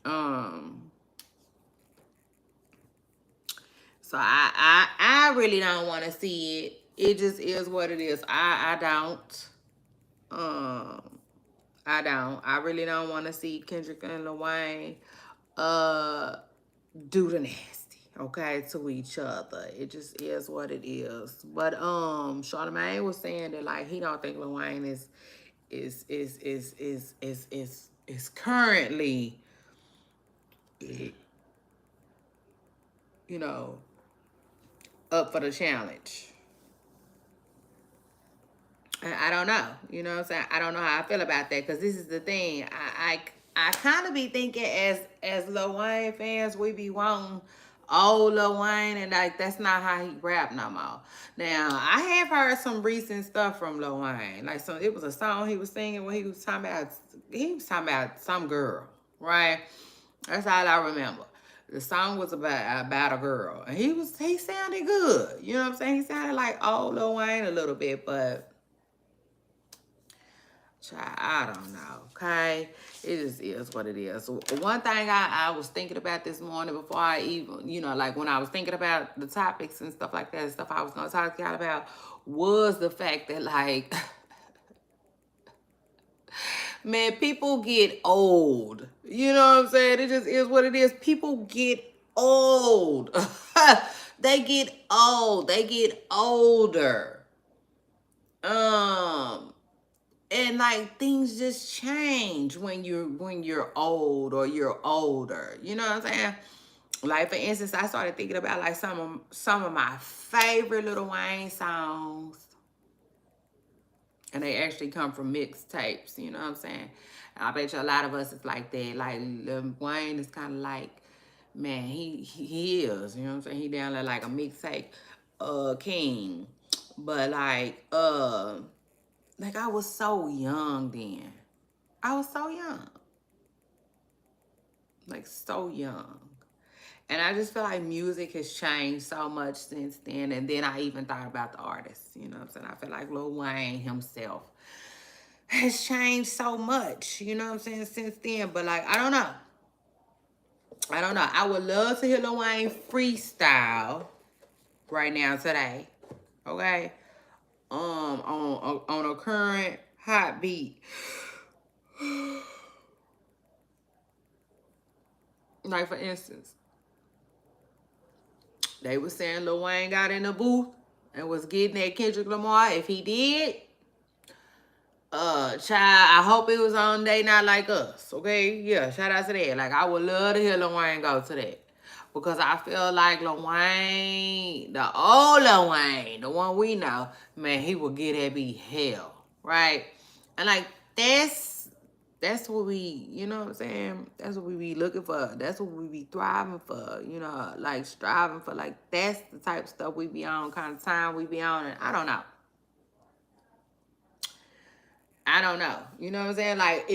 Um, So I really don't want to see it. It just is what it is. I don't. Um I don't. I really don't want to see Kendrick and Lil Wayne uh do the nasty, okay, to each other. It just is what it is. But Charlamagne was saying that like he don't think Lil Wayne is currently, you know, up for the challenge. I don't know. You know what I'm saying? I don't know how I feel about that because this is the thing. I kind of be thinking as Lil Wayne fans, we be wanting old Lil Wayne, and like that's not how he rap no more. Now I have heard some recent stuff from Lil Wayne. Like it was a song he was singing when he was talking about some girl, right? That's all I remember. The song was about a girl, and he sounded good. You know what I'm saying? He sounded like old Lil Wayne a little bit, but. Child, I don't know, okay? It just is what it is. So one thing I was thinking about this morning before I even, like when I was thinking about the topics and stuff like that, stuff I was going to talk to y'all about, was the fact that, like, man, people get old. You know what I'm saying? It just is what it is. People get old. They get old. They get older. And like things just change when you're old or you're older. You know what I'm saying? Like for instance, I started thinking about like some of my favorite Lil Wayne songs, and they actually come from mixtapes. You know what I'm saying? And I bet you a lot of us is like that. Like Lil Wayne is kind of like, man, he is. You know what I'm saying? He down there like a mixtape king, but like I was so young then. I was so young. Like so young. And I just feel like music has changed so much since then. And then I even thought about the artists. You know what I'm saying? I feel like Lil Wayne himself has changed so much. You know what I'm saying? Since then. But like, I don't know. I don't know. I would love to hear Lil Wayne freestyle right now today. Okay? On a current hot beat. Like for instance, They was saying Lil Wayne got in the booth and was getting at Kendrick Lamar. If he did, child, I hope it was on They Not Like Us. Okay? Yeah, shout out to that. Like, I would love to hear Lil Wayne go to that. Because I feel like Lil Wayne, the old Lil Wayne, the one we know, man, he would get that be hell. Right? And like, that's what we, you know what I'm saying? That's what we be looking for. That's what we be thriving for, you know, like striving for. Like, that's the type of stuff we be on, kind of time we be on. And I don't know. I don't know. You know what I'm saying? Like,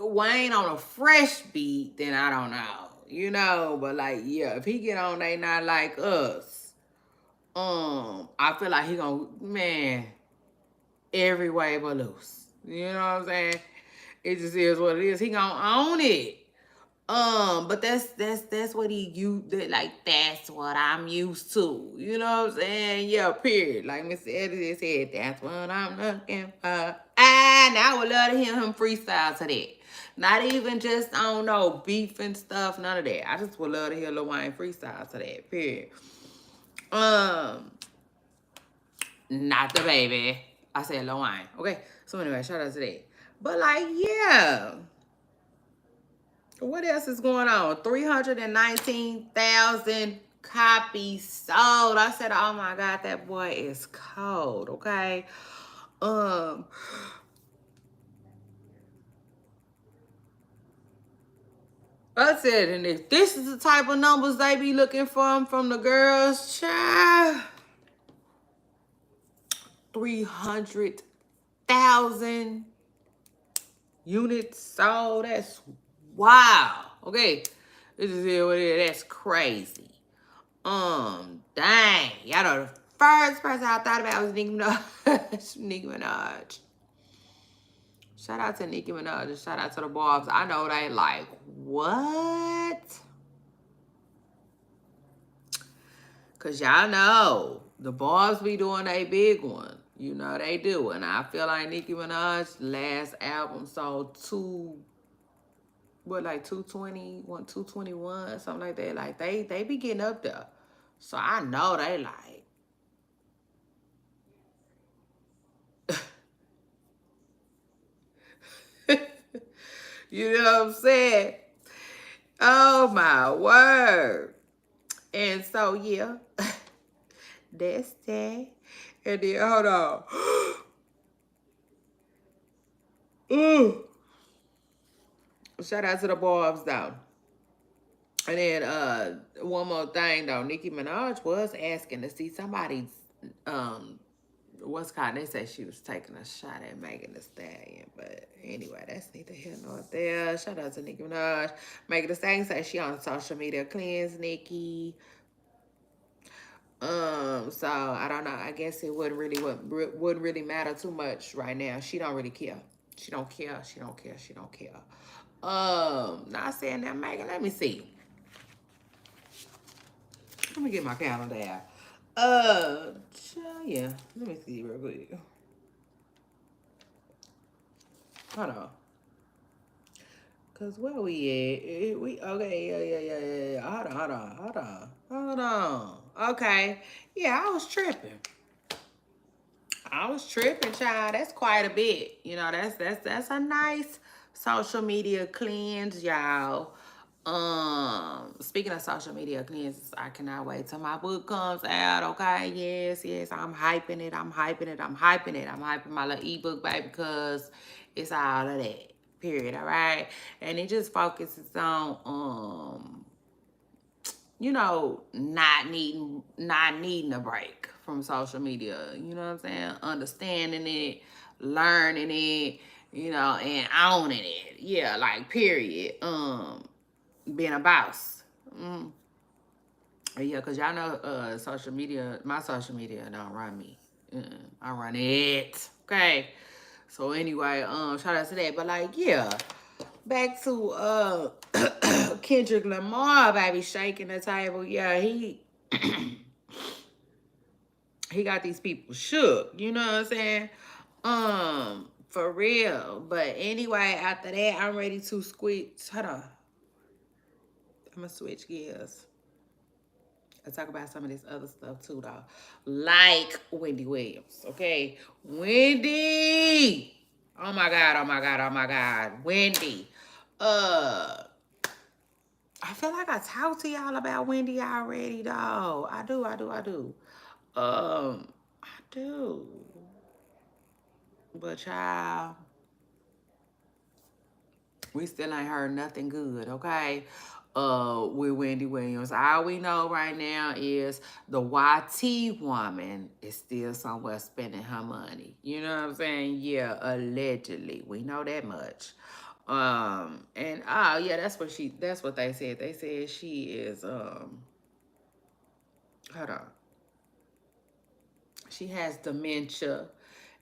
Wayne on a fresh beat, then I don't know. You know, but like, yeah, if he get on They Not Like Us, I feel like he gonna, man, every way but loose. You know what I'm saying? It just is what it is. He gonna own it. But that's what like that's what I'm used to. You know what I'm saying? Yeah, period. Like Mr. Edison said, that's what I'm looking for. And I would love to hear him freestyle to that. Not even just on no beef and stuff, none of that. I just would love to hear Lil Wayne freestyle to that, period. Not the baby. I said Lil Wayne. Okay. So anyway, shout out to that. But like, yeah. What else is going on? 319,000 copies sold. I said, oh my God, that boy is cold, okay? I said, and if this is the type of numbers they be looking for from the girls, child, 300,000 units sold. That's wow. Okay, this is here what it is. That's crazy. Dang. Y'all know the first person I thought about was Nicki Minaj. Nicki Minaj. Shout out to Nicki Minaj and shout out to the Barbs. I know they like, what? Because y'all know the Barbs be doing a big one. You know they do. And I feel like Nicki Minaj's last album sold 220, 221, something like that. Like they be getting up there. So I know they like. You know what I'm saying? Oh my word. And so yeah. That's that. And then hold on. Ooh. Shout out to the Barbs though. And then one more thing though, Nicki Minaj was asking to see somebody's what's called. They said she was taking a shot at Megan Thee Stallion, but anyway, that's neither here nor there. Shout out to Nicki Minaj. Megan Thee Stallion said she on social media cleanse Nicki. So I don't know. I guess it wouldn't really matter too much right now. She don't really care. She don't care. She don't care. She don't care. Not saying that, Megan. Let me see. Let me get my calendar out. Yeah. Let me see real quick. Hold on. Cause where we at? Yeah. Hold on. Okay. Yeah, I was tripping, child. That's quite a bit. You know, that's a nice social media cleanse, y'all. Speaking of social media cleanses, I cannot wait till my book comes out. Okay, yes, I'm hyping it. I'm hyping my little ebook, baby, because it's all of that. Period. All right, and it just focuses on you know, not needing a break from social media. You know what I'm saying? Understanding it, learning it, you know, and owning it. Yeah, like period. Being a boss. Yeah, cause y'all know social media, my social media don't run me. I run it. Okay. So anyway, shout out to that. But like, yeah. Back to Kendrick Lamar, baby, shaking the table. Yeah, he got these people shook. You know what I'm saying? For real. But anyway, after that, I'm ready to switch. Hold on. I'm gonna switch gears. I talk about some of this other stuff too, though. Like Wendy Williams, okay? Wendy! Oh my God, oh my God, oh my God. Wendy. I feel like I talked to y'all about Wendy already, though. I do. I do. But y'all, we still ain't heard nothing good, okay? With Wendy Williams. All we know right now is the YT woman is still somewhere spending her money. You know what I'm saying? Yeah, allegedly. We know that much. And oh yeah, that's what they said. They said she is hold on. She has dementia.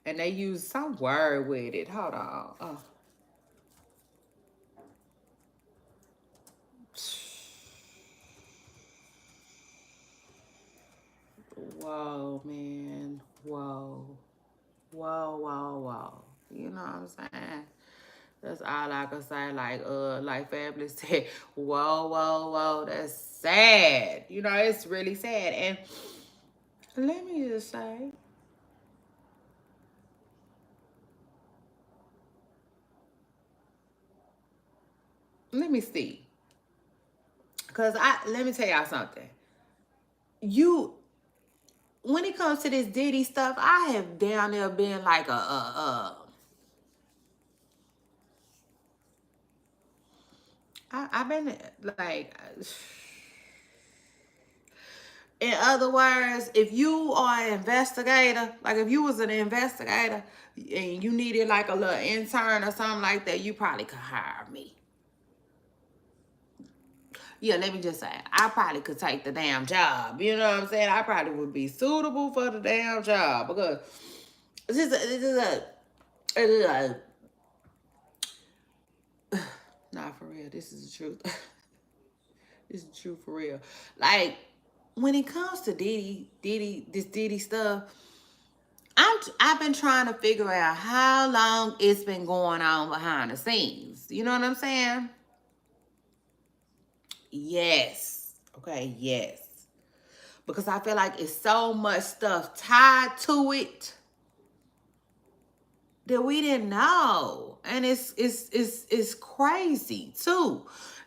And they use some word with it. Hold on. Whoa, man. Whoa. Whoa, whoa, whoa. You know what I'm saying? That's all I can say. Like Fabulous said, whoa, whoa, whoa. That's sad. You know, it's really sad. And let me just say, let me see. Cause let me tell y'all something. You when it comes to this Diddy stuff, I have down there been like I've been like, in other words, if you are an investigator, like if you was an investigator and you needed like a little intern or something like that, you probably could hire me. Yeah, let me just say, I probably could take the damn job. You know what I'm saying? I probably would be suitable for the damn job because this is a not for real. This is the truth. This is the truth for real. Like when it comes to this Diddy stuff, I've been trying to figure out how long it's been going on behind the scenes. You know what I'm saying? Yes. Okay, yes. Because I feel like it's so much stuff tied to it that we didn't know. And it's crazy too.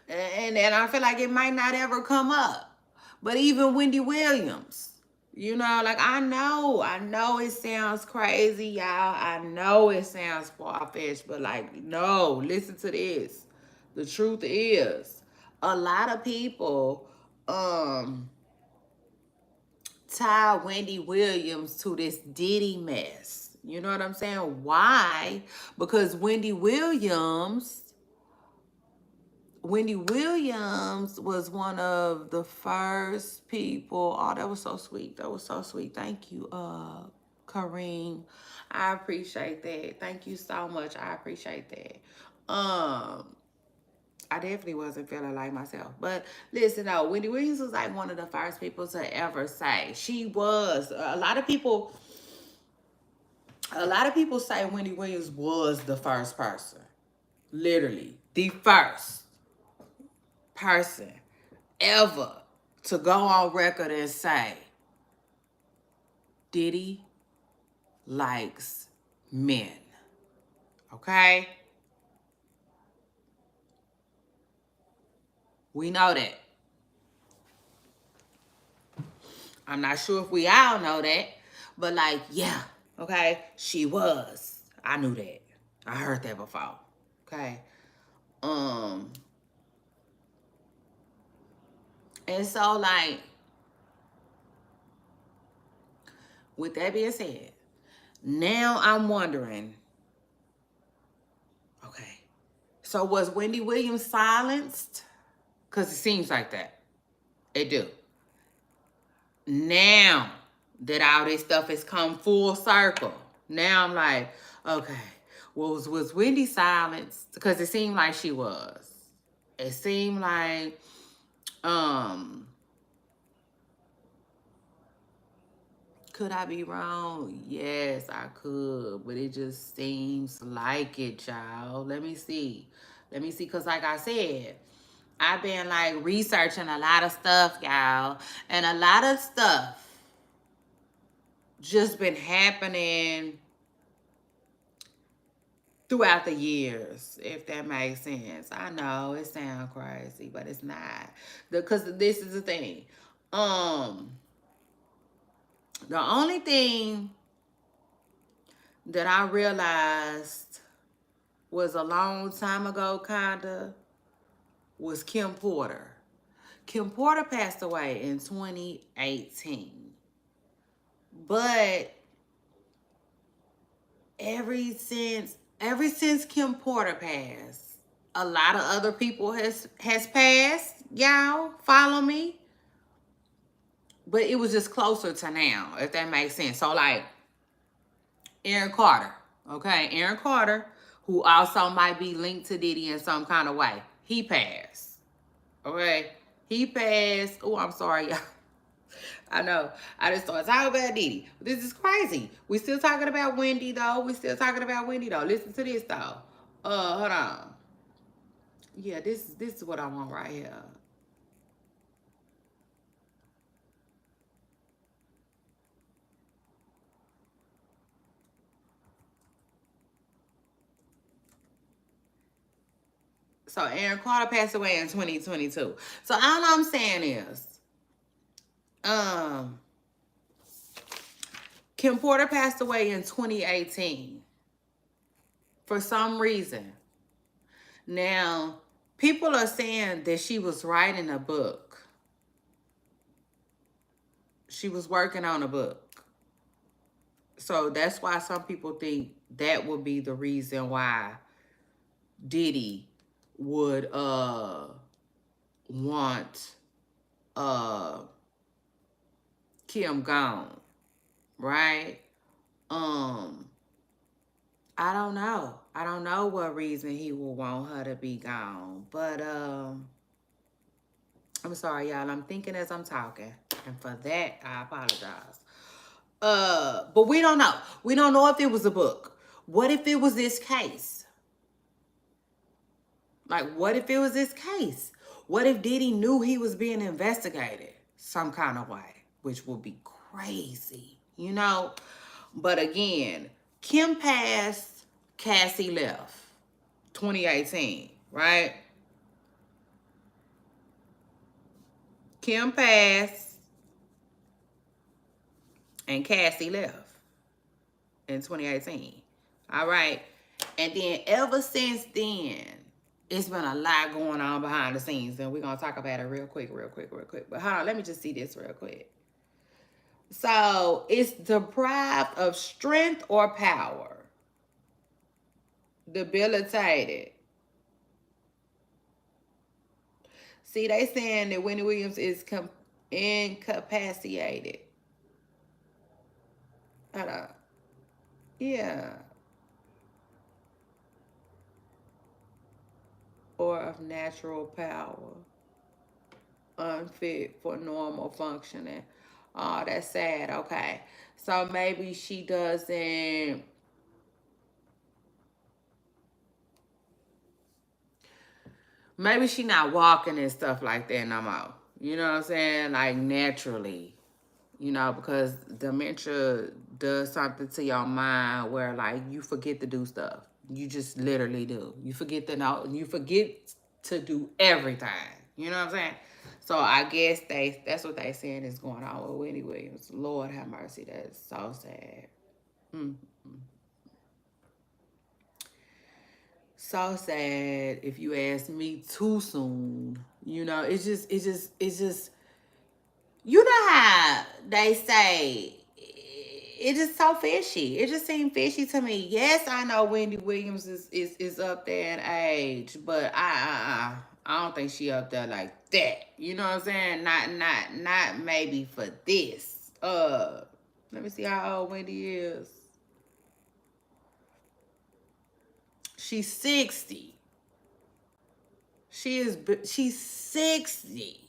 And I feel like it might not ever come up. But even Wendy Williams, you know, like I know it sounds crazy, y'all. I know it sounds far-fetched, but like, no, listen to this. The truth is, a lot of people tie Wendy Williams to this Diddy mess. You know what I'm saying? Why? Because Wendy Williams was one of the first people. Oh, that was so sweet. That was so sweet. Thank you, Kareem. I appreciate that. Thank you so much. I appreciate that. I definitely wasn't feeling like myself. But listen, though, Wendy Williams was like one of the first people to ever say she was. A lot of people say Wendy Williams was the first person. Literally, the first person ever to go on record and say Diddy likes men. Okay? We know that. I'm not sure if we all know that, but like, yeah, okay, she was. I knew that. I heard that before. Okay. And so like, with that being said, now I'm wondering, okay, so was Wendy Williams silenced? Because it seems like that. It do. Now that all this stuff has come full circle, now I'm like, okay, was Wendy silenced? Because it seemed like she was. It seemed like, could I be wrong? Yes, I could, but it just seems like it, y'all. Let me see. Because like I said, I've been like researching a lot of stuff, y'all. And a lot of stuff just been happening throughout the years, if that makes sense. I know it sounds crazy, but it's not. Because this is the thing. Um, the only thing that I realized was a long time ago, kinda, was Kim Porter. Kim Porter passed away in 2018. But ever since Kim Porter passed, a lot of other people has passed. Y'all follow me? But it was just closer to now, if that makes sense. So like Aaron Carter, okay? Aaron Carter, who also might be linked to Diddy in some kind of way. He passed. Okay? He passed. Oh, I'm sorry, y'all. I know. I just started talking about Diddy. This is crazy. We still talking about Wendy, though. Listen to this, though. Hold on. Yeah, this is what I want right here. So Aaron Carter passed away in 2022. So all I'm saying is, um, Kim Porter passed away in 2018 for some reason. Now, people are saying that she was writing a book. She was working on a book. So that's why some people think that would be the reason why Diddy would want Kim gone, right? I don't know. I don't know what reason he would want her to be gone. But I'm sorry, y'all. I'm thinking as I'm talking. And for that, I apologize. But we don't know. We don't know if it was a book. What if it was this case? Like, what if it was this case? What if Diddy knew he was being investigated some kind of way? Which would be crazy, you know? But again, Kim passed, Cassie left. 2018, right? Kim passed and Cassie left in 2018. All right. And then ever since then, it's been a lot going on behind the scenes. And we're going to talk about it real quick. But hold on, let me just see this real quick. So it's deprived of strength or power. Debilitated. See, they saying that Wendy Williams is incapacitated. Hold on. Yeah. Or of natural power. Unfit for normal functioning. Oh, that's sad. Okay. So maybe she doesn't. Maybe she not walking and stuff like that no more. You know what I'm saying? Like naturally. You know, because dementia does something to your mind where like you forget to do stuff. You just literally do. You forget to know. You forget to do everything. You know what I'm saying? So I guess that's what they saying is going on with Wendy Williams. Lord have mercy. That's so sad. So sad if you ask me too soon. You know, it's just you know how they say it just so fishy. It just seemed fishy to me. Yes, I know Wendy Williams is up there in age, but I don't think she up there like that. You know what I'm saying? Not maybe for this. Let me see how old Wendy is. She's 60. She's 60.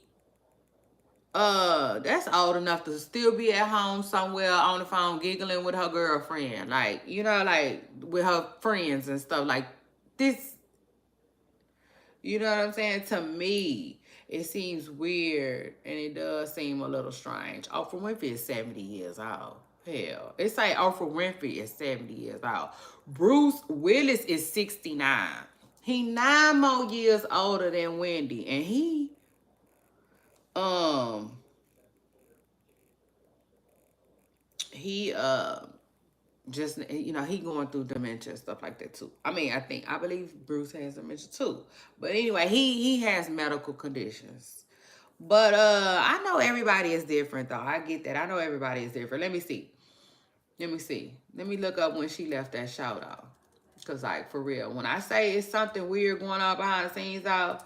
That's old enough to still be at home somewhere on the phone giggling with her girlfriend. Like, you know, like with her friends and stuff. Like this You know what I'm saying? To me, it seems weird and it does seem a little strange. Oprah Winfrey is 70 years old. Hell, it's like Oprah Winfrey is 70 years old. Bruce Willis is 69. He 9 more years older than Wendy, and um he just he going through dementia and stuff like that too. I believe Bruce has dementia too. But anyway, he has medical conditions. But I know everybody is different though. I get that. I know everybody is different. Let me see. Let me look up when she left that show though. Cause like for real, when I say it's something weird going on behind the scenes though,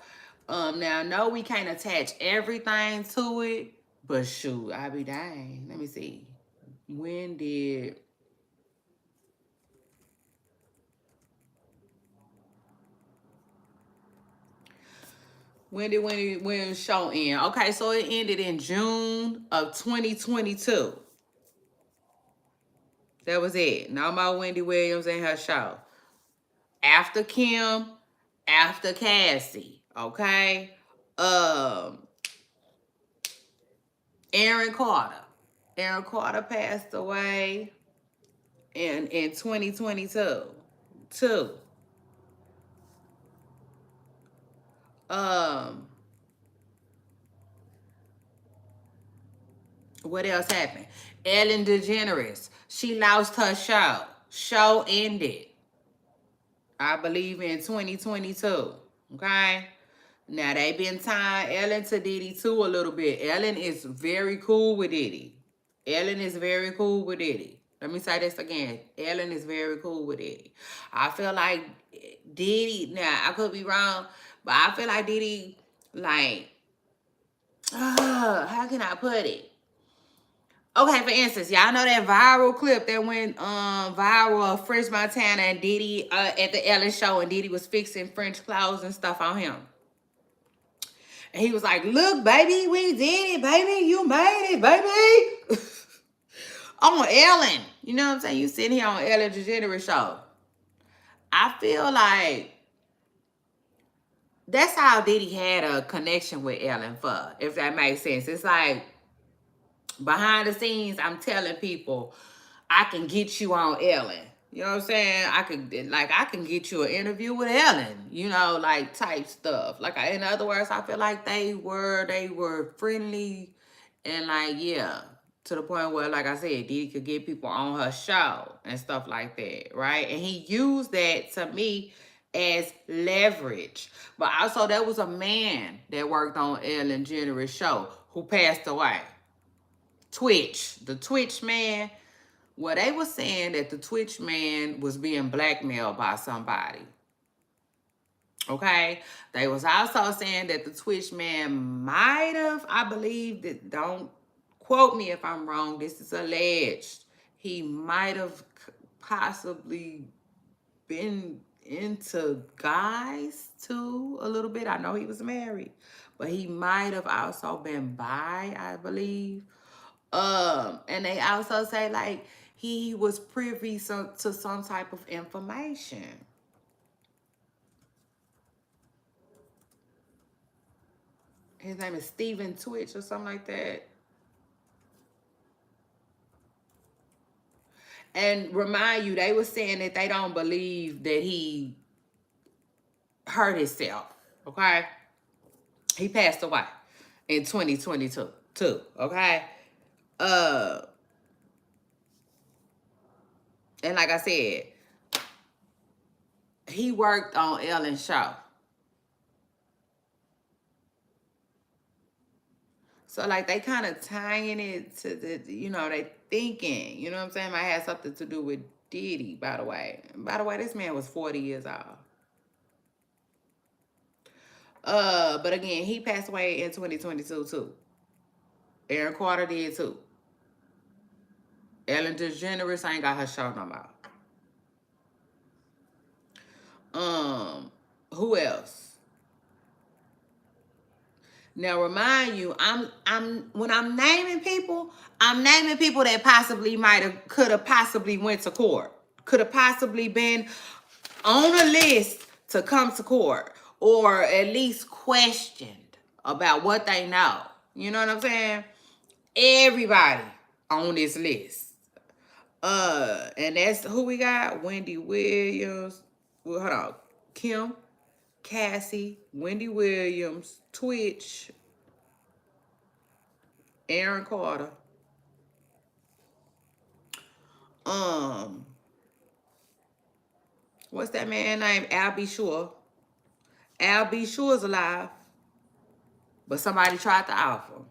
now I know we can't attach everything to it, but shoot, I be dang. Let me see. When did when the show end? Okay, so it ended in June of 2022. That was it. No more Wendy Williams and her show. After Kim, after Cassie, okay? Um, Aaron Carter. Aaron Carter passed away in 2022. Two. Um, what else happened? Ellen DeGeneres. She lost her show. Show ended, I believe, in 2022. Okay? Now, they been tying Ellen to Diddy, too, a little bit. Ellen is very cool with Diddy. Ellen is very cool with Diddy. Let me say this again. Ellen is very cool with Diddy. I feel like Diddy, now, I could be wrong, but I feel like Diddy, like, how can I put it? Okay, for instance, y'all know that viral clip that went viral of French Montana and Diddy at the Ellen show, and Diddy was fixing French clothes and stuff on him. And he was like, look, baby, we did it, baby. You made it, baby. On Ellen. You know what I'm saying? You sitting here on Ellen DeGeneres show. I feel like that's how Diddy had a connection with Ellen for, if that makes sense. It's like, behind the scenes, I'm telling people, I can get you on Ellen. You know what I'm saying? I can get you an interview with Ellen, like type stuff. Like, in other words, I feel like they were friendly and like, yeah, to the point where, like I said, Diddy could get people on her show and stuff like that, right? And he used that to me as leverage. But also, there was a man that worked on Ellen DeGeneres' show who passed away. Twitch, the Twitch man. Well, they were saying that the Twitch man was being blackmailed by somebody. Okay? They was also saying that the Twitch man might have, I believe, that, don't quote me if I'm wrong, this is alleged, he might have possibly been into guys too a little bit. I know he was married, but he might have also been bi, I believe. And they also say like he was privy to some type of information. His name is Steven Twitch or something like that. And remind you, they were saying that they don't believe that he hurt himself. Okay? He passed away in 2022 too. Okay? And like I said, he worked on Ellen's show. So like they kind of tying it to the, they thinking, you know what I'm saying, might have something to do with Diddy, by the way. By the way, this man was 40 years old. But again, he passed away in 2022 too. Aaron Carter did too. Ellen DeGeneres ain't got her show no more. Who else? Now remind you, when I'm naming people that possibly could have possibly went to court, could have possibly been on a list to come to court, or at least questioned about what they know. You know what I'm saying? Everybody on this list. And that's who we got. Wendy Williams. Well, hold on. Kim, Cassie, Wendy Williams, Twitch, Aaron Carter. What's that man named? Al B. Sure. Al B. Sure's alive, but somebody tried to off him.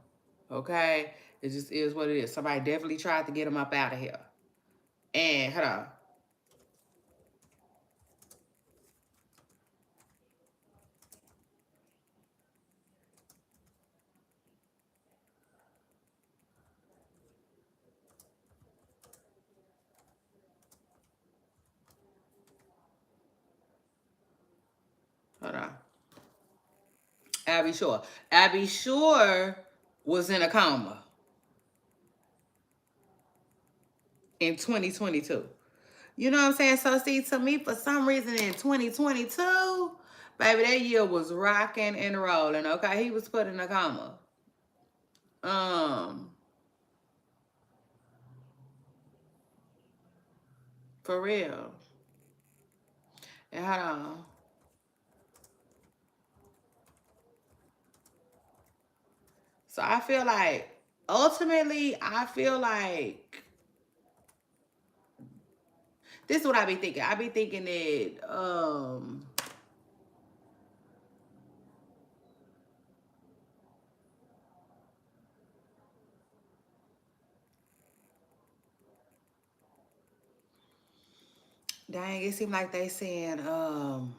Okay, it just is what it is. Somebody definitely tried to get him up out of here. And hold on. Hold on. Abby Shore. Abby Shore was in a coma in 2022. You know what I'm saying? So see, to me, for some reason in 2022, baby, that year was rocking and rolling. Okay, he was put in a coma. For real. And hold on. So I feel like, ultimately, I feel like this is what I be thinking. I be thinking that dang, it seemed like they saying, hold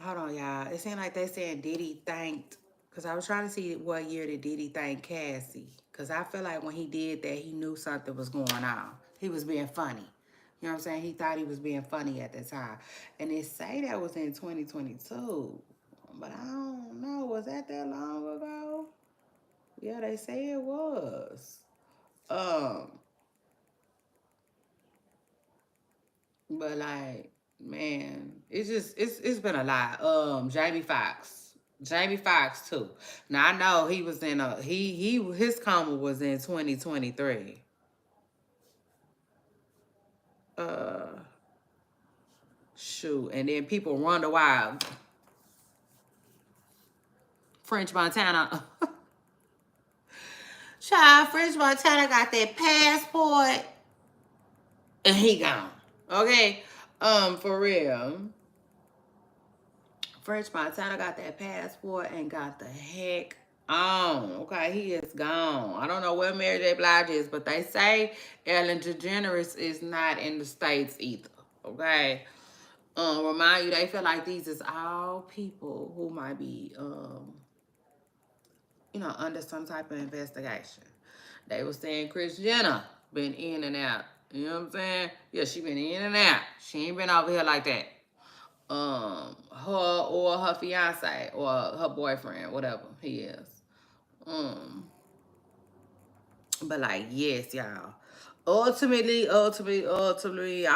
on, y'all. It seemed like they saying Diddy thanked, because I was trying to see what year did Diddy thank Cassie. Because I feel like when he did that, he knew something was going on. He was being funny. You know what I'm saying? He thought he was being funny at the time. And they say that was in 2022. But I don't know. Was that long ago? Yeah, they say it was. But like, man, it's been a lot. Jamie Foxx. Jamie Foxx too. Now I know he was in a his coma was in 2023. Uh Shoot. And then people wonder why French Montana. Child, French Montana got that passport and he gone. Okay? For real. French Montana got that passport and got the heck on. Okay, he is gone. I don't know where Mary J. Blige is, but they say Ellen DeGeneres is not in the States either. Okay. Remind you, they feel like these is all people who might be under some type of investigation. They were saying Kris Jenner been in and out. You know what I'm saying? Yeah, she been in and out. She ain't been over here like that. Her or her fiance or her boyfriend, whatever he is. But like, yes, y'all. Ultimately, I'm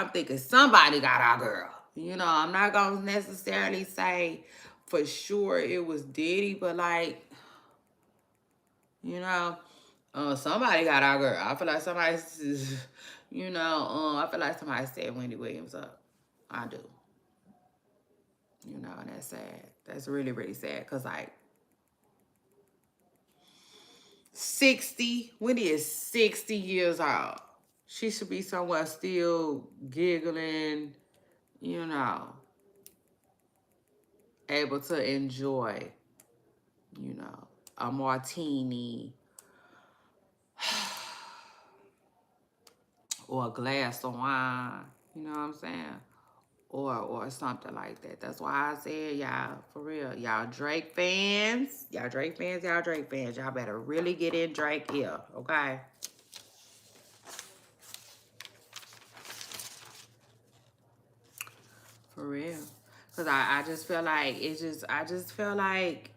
thinking somebody got our girl. I'm not gonna necessarily say for sure it was Diddy, but like, somebody got our girl. I feel like somebody, I feel like somebody set Wendy Williams up. I do. And that's sad. That's really, really sad. Because, like, 60, Wendy is 60 years old. She should be somewhere still giggling, able to enjoy, a martini or a glass of wine. You know what I'm saying? Or something like that. That's why I said, y'all, for real, y'all Drake fans, y'all better really get in Drake ear, okay? For real. Because I just feel like I just feel like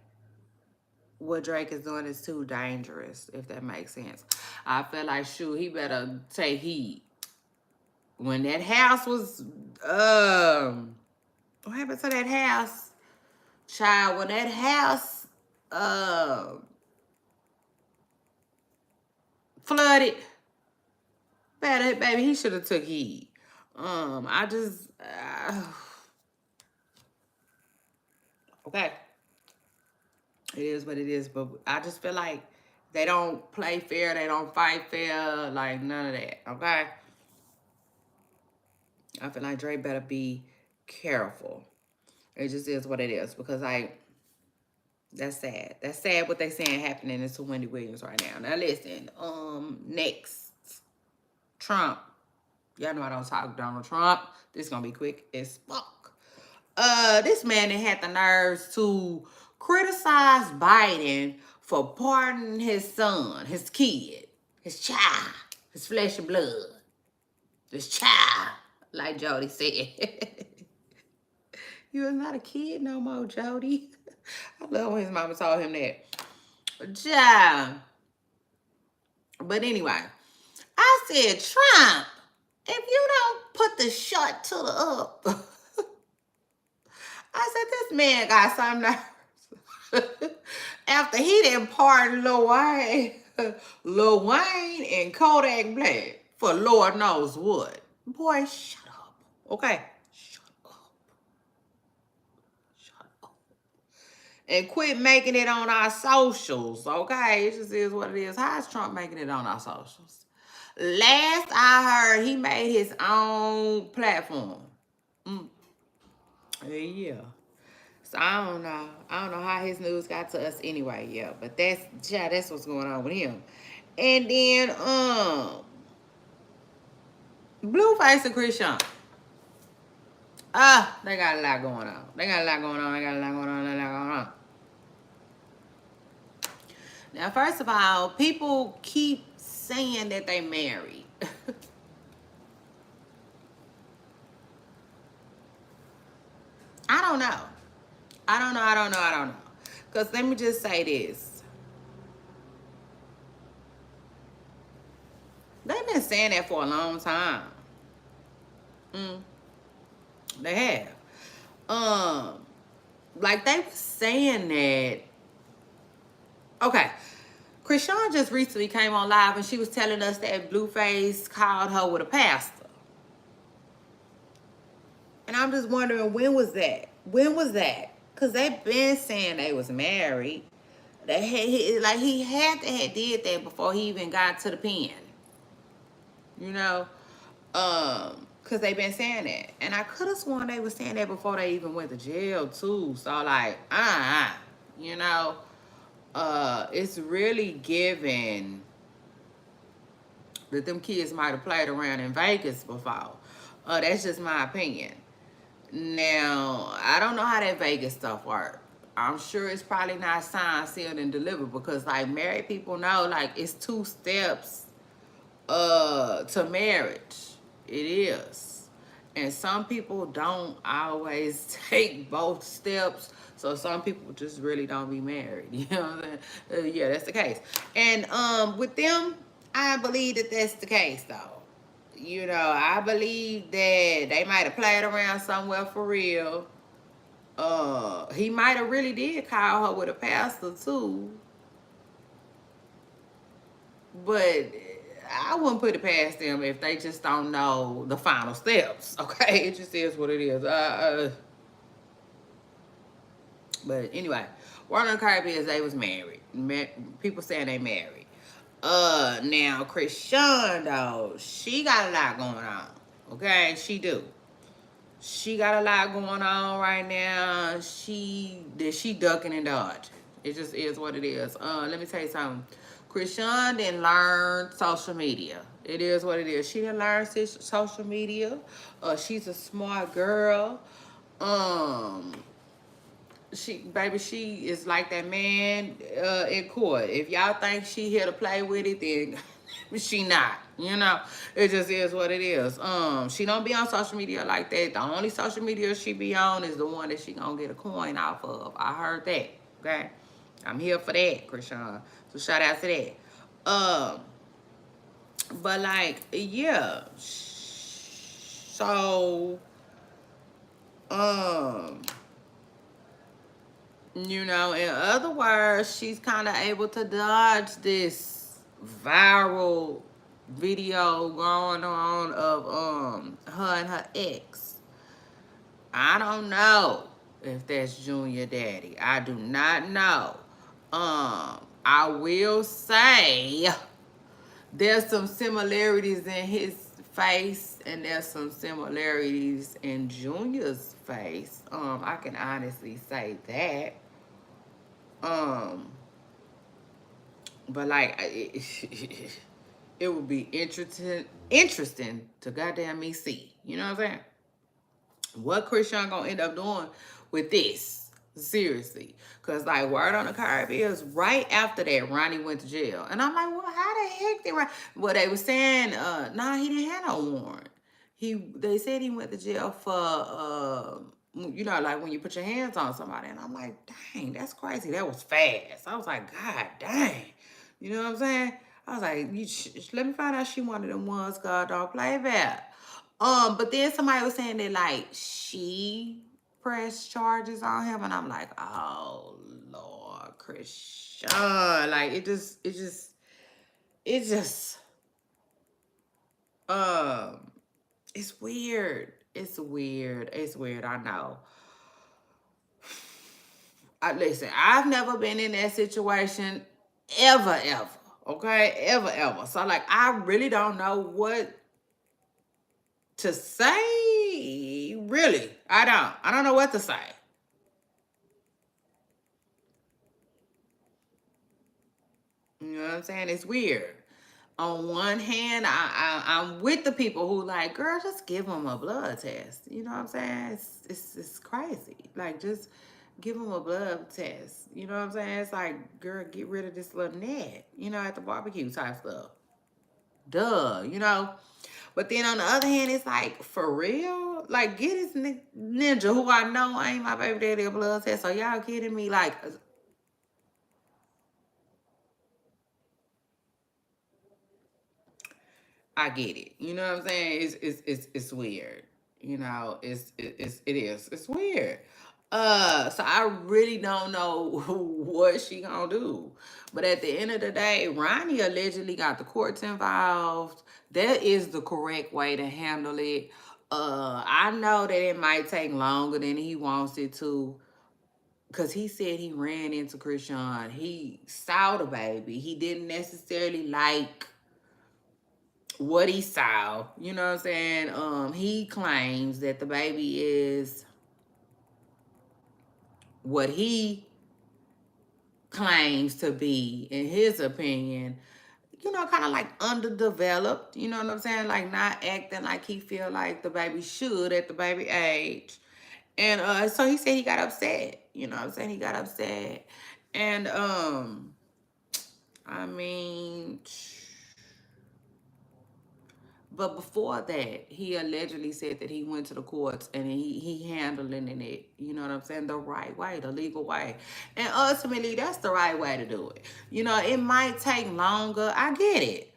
what Drake is doing is too dangerous, if that makes sense. I feel like, shoot, he better take heed. When that house was, what happened to that house? Child, when that house flooded, baby, he should have took heed. I just okay. It is what it is, but I just feel like they don't play fair, they don't fight fair, like none of that. Okay. I feel like Dre better be careful. It just is what it is because that's sad. That's sad what they saying happening to Wendy Williams right now. Now listen, next, Trump. Y'all know I don't talk Donald Trump. This is gonna be quick as fuck. This man that had the nerves to criticize Biden for pardoning his son, his kid, his child, his flesh and blood, his child, like Jody said. You are not a kid no more, Jody. I love when his mama told him that. Child. But anyway, I said, Trump, if you don't put the shot to the up, I said, this man got some nerves. After he didn't pardon Lil Wayne and Kodak Black for Lord knows what. Boy, shut up. Okay? Shut up. Shut up. And quit making it on our socials, okay? It just is what it is. How is Trump making it on our socials? Last I heard, he made his own platform. Yeah. So I don't know. I don't know how his news got to us anyway, yeah. But that's what's going on with him. And then Blueface and Christian. They got a lot going on. They got a lot going on. Now, first of all, people keep saying that they married. I don't know. I don't know. Because let me just say this. They've been saying that for a long time. They have. Like they were saying that. Okay. Krishan just recently came on live and she was telling us that Blueface called her with a pastor. And I'm just wondering, when was that? Because they've been saying they was married. He had to have did that before he even got to the pen. You know? Because they've been saying that. And I could have sworn they were saying that before they even went to jail, too. So, like, you know? It's really given that them kids might have played around in Vegas before. That's just my opinion. Now, I don't know how that Vegas stuff works. I'm sure it's probably not signed, sealed, and delivered because, like, married people know, like, it's 2 steps to marriage. It is. And some people don't always take both steps. So some people just really don't be married. You know what I'm saying? Yeah, that's the case. And with them, I believe that that's the case, though. You know, I believe that they might have played around somewhere for real. He might have really did call her with a pastor, too. But I wouldn't put it past them if they just don't know the final steps. Okay? It just is what it is. But anyway, Warner and Cardi B, they was married. People saying they married. Now Christian though, she got a lot going on. Okay, she do. She got a lot going on right now. She ducking and dodging. It just is what it is. Let me tell you something. Christian didn't learn social media. It is what it is. She didn't learn social media. She's a smart girl. She is like that man in court. If y'all think she here to play with it, then she not. You know, it just is what it is. She don't be on social media like that. The only social media she be on is the one that she gonna get a coin off of. I heard that. Okay, I'm here for that, Krishan. So shout out to that. But like, yeah. So, You know, in other words, she's kind of able to dodge this viral video going on of her and her ex. I don't know if that's Junior Daddy. I do not know. I will say there's some similarities in his face and there's some similarities in Junior's face. I can honestly say that. Um, but like it would be interesting to goddamn me see. You know what I'm saying? What Christian gonna end up doing with this? Seriously. Cause like word on the curb is right after that Ronnie went to jail. And I'm like, well, how the heck did Ronnie? Well, they were saying, nah, he didn't have no warrant. They said he went to jail for like when you put your hands on somebody. And I'm like, dang, that's crazy. That was fast. I was like, God dang. You know what I'm saying? I was like, let me find out she one of them ones God don't play back. But then somebody was saying that like she pressed charges on him, and I'm like, oh Lord, Christian, like it just, um, it's weird. It's weird. It's weird. I know. Listen, I've never been in that situation ever, ever. Okay, ever, ever. So like, I really don't know what to say. Really, I don't. I don't know what to say. You know what I'm saying? It's weird. On one hand, I'm with the people who like, girl, just give them a blood test. You know what I'm saying? It's crazy. Like, just give them a blood test. You know what I'm saying? It's like, girl, get rid of this little net. You know, at the barbecue type stuff. Duh. You know. But then on the other hand, it's like, for real? Like, get this ninja who I know ain't my baby daddy a blood test. So y'all kidding me? Like, I get it. You know what I'm saying? It's weird. You know, it's weird. So I really don't know what she gonna do. But at the end of the day, Ronnie allegedly got the courts involved. That is the correct way to handle it. I know that it might take longer than he wants it to. Cause he said he ran into Krishan. He saw the baby. He didn't necessarily like what he saw. You know what I'm saying? He claims that the baby is what he claims to be, in his opinion, kind of like underdeveloped. You know what I'm saying? Like not acting like he feel like the baby should at the baby age. And so he said he got upset. You know what I'm saying? He got upset. And I mean, but before that, he allegedly said that he went to the courts and he handling it, you know what I'm saying, the right way, the legal way. And ultimately, that's the right way to do it. You know, it might take longer. I get it.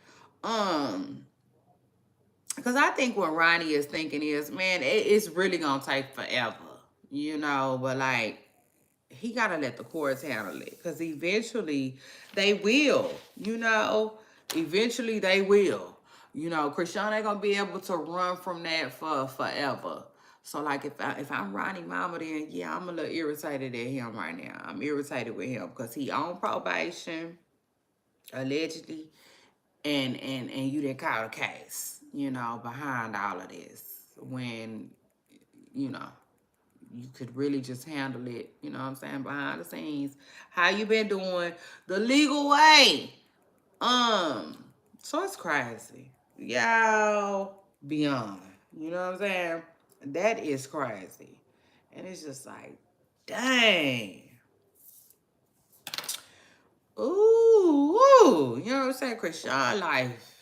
Because I think what Ronnie is thinking is, man, it's really going to take forever, but like, he got to let the courts handle it because eventually they will, eventually they will. Krishan ain't gonna be able to run from that for forever. So like if I'm Ronnie Mama, then yeah, I'm a little irritated at him right now. I'm irritated with him because he on probation, allegedly, and you didn't call a case, behind all of this when, you know, you could really just handle it, you know what I'm saying, behind the scenes. How you been doing the legal way? So it's crazy. Y'all beyond. You know what I'm saying? That is crazy. And it's just like, dang. Ooh, ooh. You know what I'm saying? Krishan life.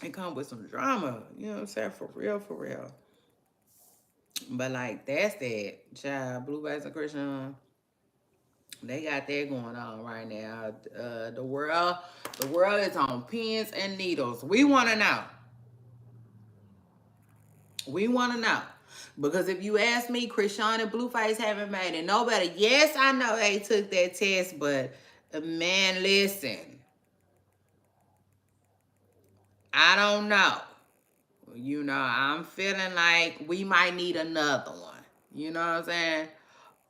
It come with some drama. You know what I'm saying? For real, for real. But like that's that. Child, Blue Bass and Krishan. They got that going on right now. The world is on pins and needles. We want to know. We want to know. Because if you ask me, Krishan and Blueface haven't made it no better. Yes, I know they took that test, but man, listen. I don't know. You know, I'm feeling like we might need another one. You know what I'm saying?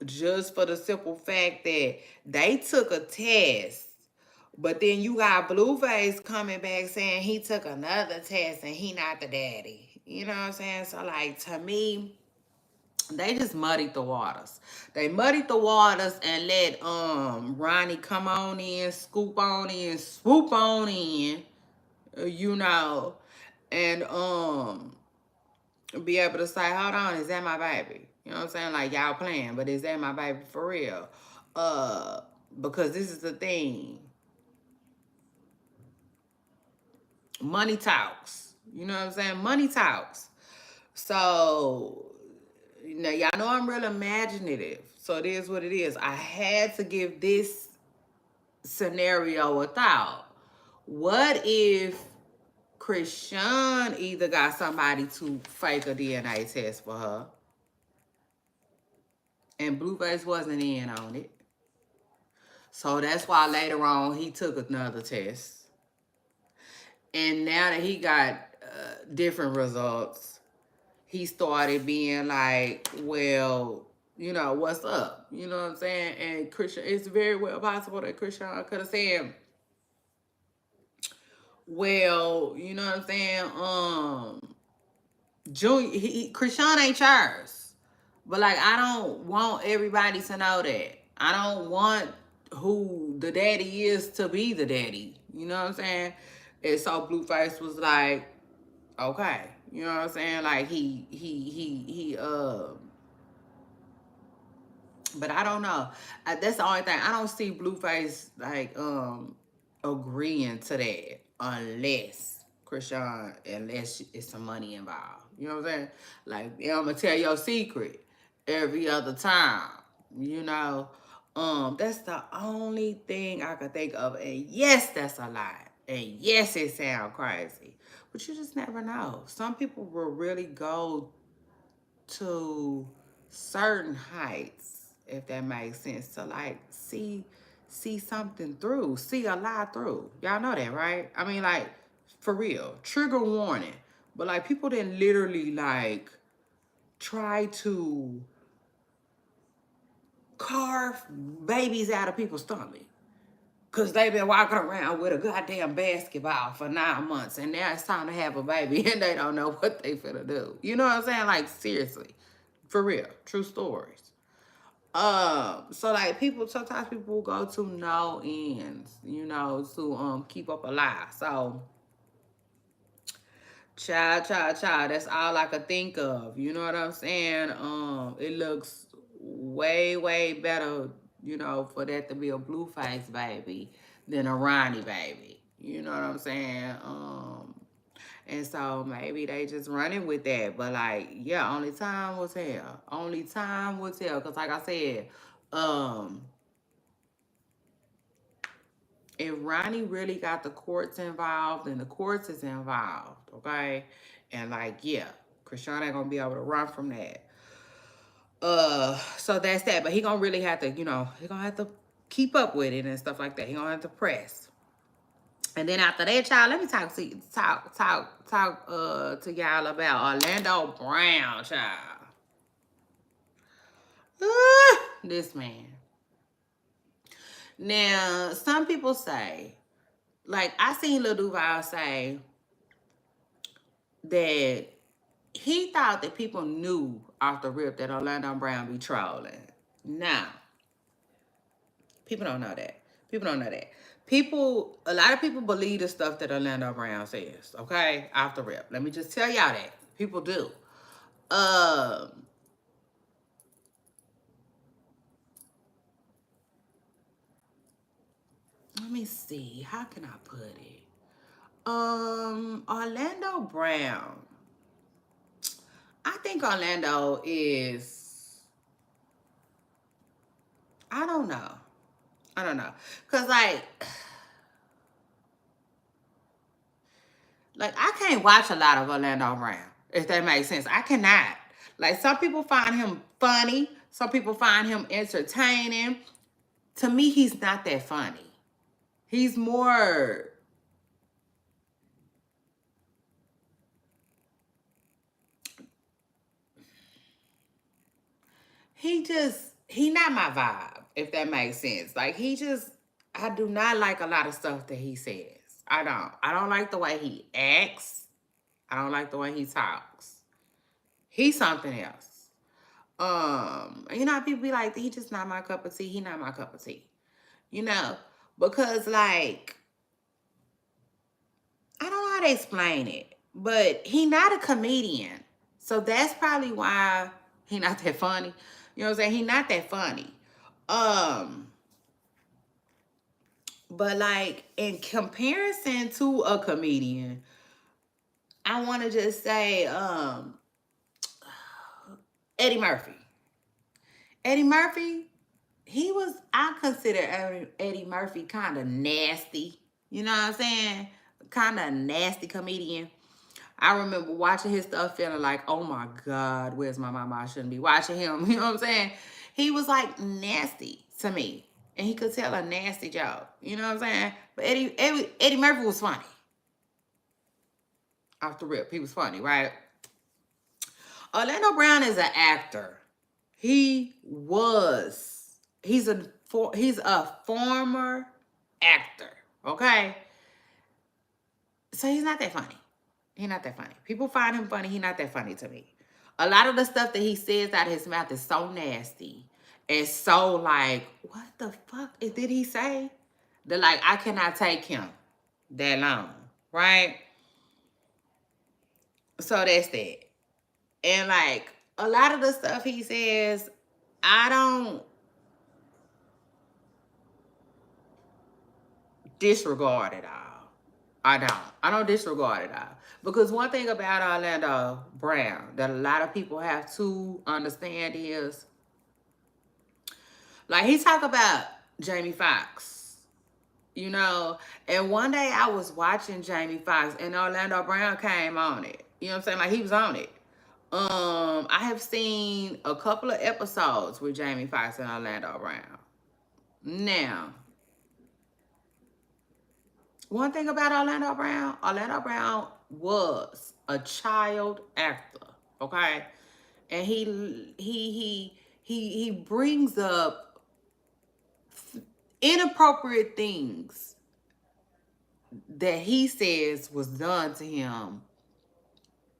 Just for the simple fact that they took a test, but then you got Blueface coming back saying he took another test and he not the daddy. You know what I'm saying? So like to me, they just muddied the waters. They muddied the waters and let Ronnie come on in, scoop on in, swoop on in, you know, and be able to say, hold on, is that my baby? You know what I'm saying? Like y'all playing, but is that my baby for real? Because this is the thing. Money talks. You know what I'm saying? Money talks. So now y'all know I'm real imaginative. So it is what it is. I had to give this scenario a thought. What if Krishan either got somebody to fake a DNA test for her and Blueface wasn't in on it? So that's why later on he took another test. And now that he got different results, he started being like, well, you know, what's up? You know what I'm saying? And Christian, it's very well possible that Christian could have said, well, you know what I'm saying? Junior, Christian ain't yours. But like, I don't want everybody to know that. I don't want who the daddy is to be the daddy. You know what I'm saying? And so Blueface was like, okay. You know what I'm saying? Like but I don't know. That's the only thing. I don't see Blueface like agreeing to that unless Krishan, unless it's some money involved. You know what I'm saying? Like I'm gonna tell your secret every other time. You know, that's the only thing I could think of. And yes, that's a lie. And yes, it sounds crazy, but you just never know. Some people will really go to certain heights, if that makes sense, to like see something through, see a lie through. Y'all know that, right? I mean, like, for real. Trigger warning. But like people didn't literally like try to carve babies out of people's stomach. Cause they've been walking around with a goddamn basketball for 9 months and now it's time to have a baby and they don't know what they finna do. You know what I'm saying? Like seriously. For real. True stories. So like people, sometimes people go to no ends, you know, to keep up a lie. So child, that's all I could think of. You know what I'm saying? It looks way better, you know, for that to be a Blueface baby than a Ronnie baby. You know what I'm saying? And so maybe they just running with that. But like, yeah, only time will tell. Only time will tell. Cause like I said, if Ronnie really got the courts involved, then the courts is involved, okay? And like, yeah, Krishan ain't gonna be able to run from that. So that's that. But he gonna really have to, you know, he gonna have to keep up with it and stuff like that. He gonna have to press. And then after that, child, let me talk to y'all about Orlando Brown, child. This man. Now, some people say, like I seen Lil Duval say that he thought that people knew off the rip that Orlando Brown be trolling. Now, people don't know that. People don't know that. A lot of people believe the stuff that Orlando Brown says, okay? Off the rip. Let me just tell y'all that. People do. Let me see. How can I put it? Orlando Brown. I think Orlando is, I don't know. I don't know. Cause like I can't watch a lot of Orlando Brown. if that makes sense. I cannot. Like, some people find him funny, some people find him entertaining. To me, he's not that funny. He's more, he not my vibe, if that makes sense. Like, I do not like a lot of stuff that he says. I don't like the way he acts. I don't like the way he talks. He's something else. You know how people be like, he just not my cup of tea. He not my cup of tea. You know, because like, I don't know how to explain it, but he not a comedian. So that's probably why he not that funny. You know what I'm saying? He not that funny. Um, but like, in comparison to a comedian, I want to just say Eddie Murphy. Eddie Murphy, I consider Eddie Murphy kind of nasty. You know what I'm saying? Kind of nasty comedian. I remember watching his stuff feeling like, oh my God, where's my mama? I shouldn't be watching him. You know what I'm saying? He was like nasty to me. And he could tell a nasty joke. You know what I'm saying? But Eddie Murphy was funny. Off the rip. He was funny, right? Orlando Brown is an actor. He was. He's a former actor. Okay? So he's not that funny. He's not that funny. People find him funny. He's not that funny to me. A lot of the stuff that he says out of his mouth is so nasty. And so like, what the fuck did he say? That like, I cannot take him that long. Right? So that's that. And like, a lot of the stuff he says, I don't disregard it all. I don't. I don't disregard it all. Because one thing about Orlando Brown that a lot of people have to understand is, like, he talk about Jamie Foxx, you know, and one day I was watching Jamie Foxx and Orlando Brown came on it. You know what I'm saying? Like, he was on it. I have seen a couple of episodes with Jamie Foxx and Orlando Brown. Now, one thing about Orlando Brown was a child actor, okay? And he brings up inappropriate things that he says was done to him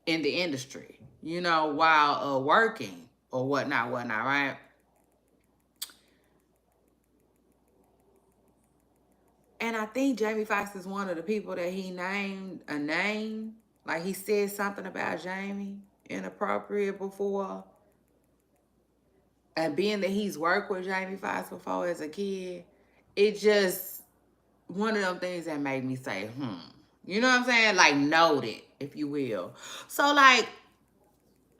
in the industry, you know, while working or whatnot, right? And I think Jamie Foxx is one of the people that he named a name. Like, he said something about Jamie inappropriate before. And being that he's worked with Jamie Foxx before as a kid, it just one of them things that made me say, You know what I'm saying? Like, noted, if you will. So, like,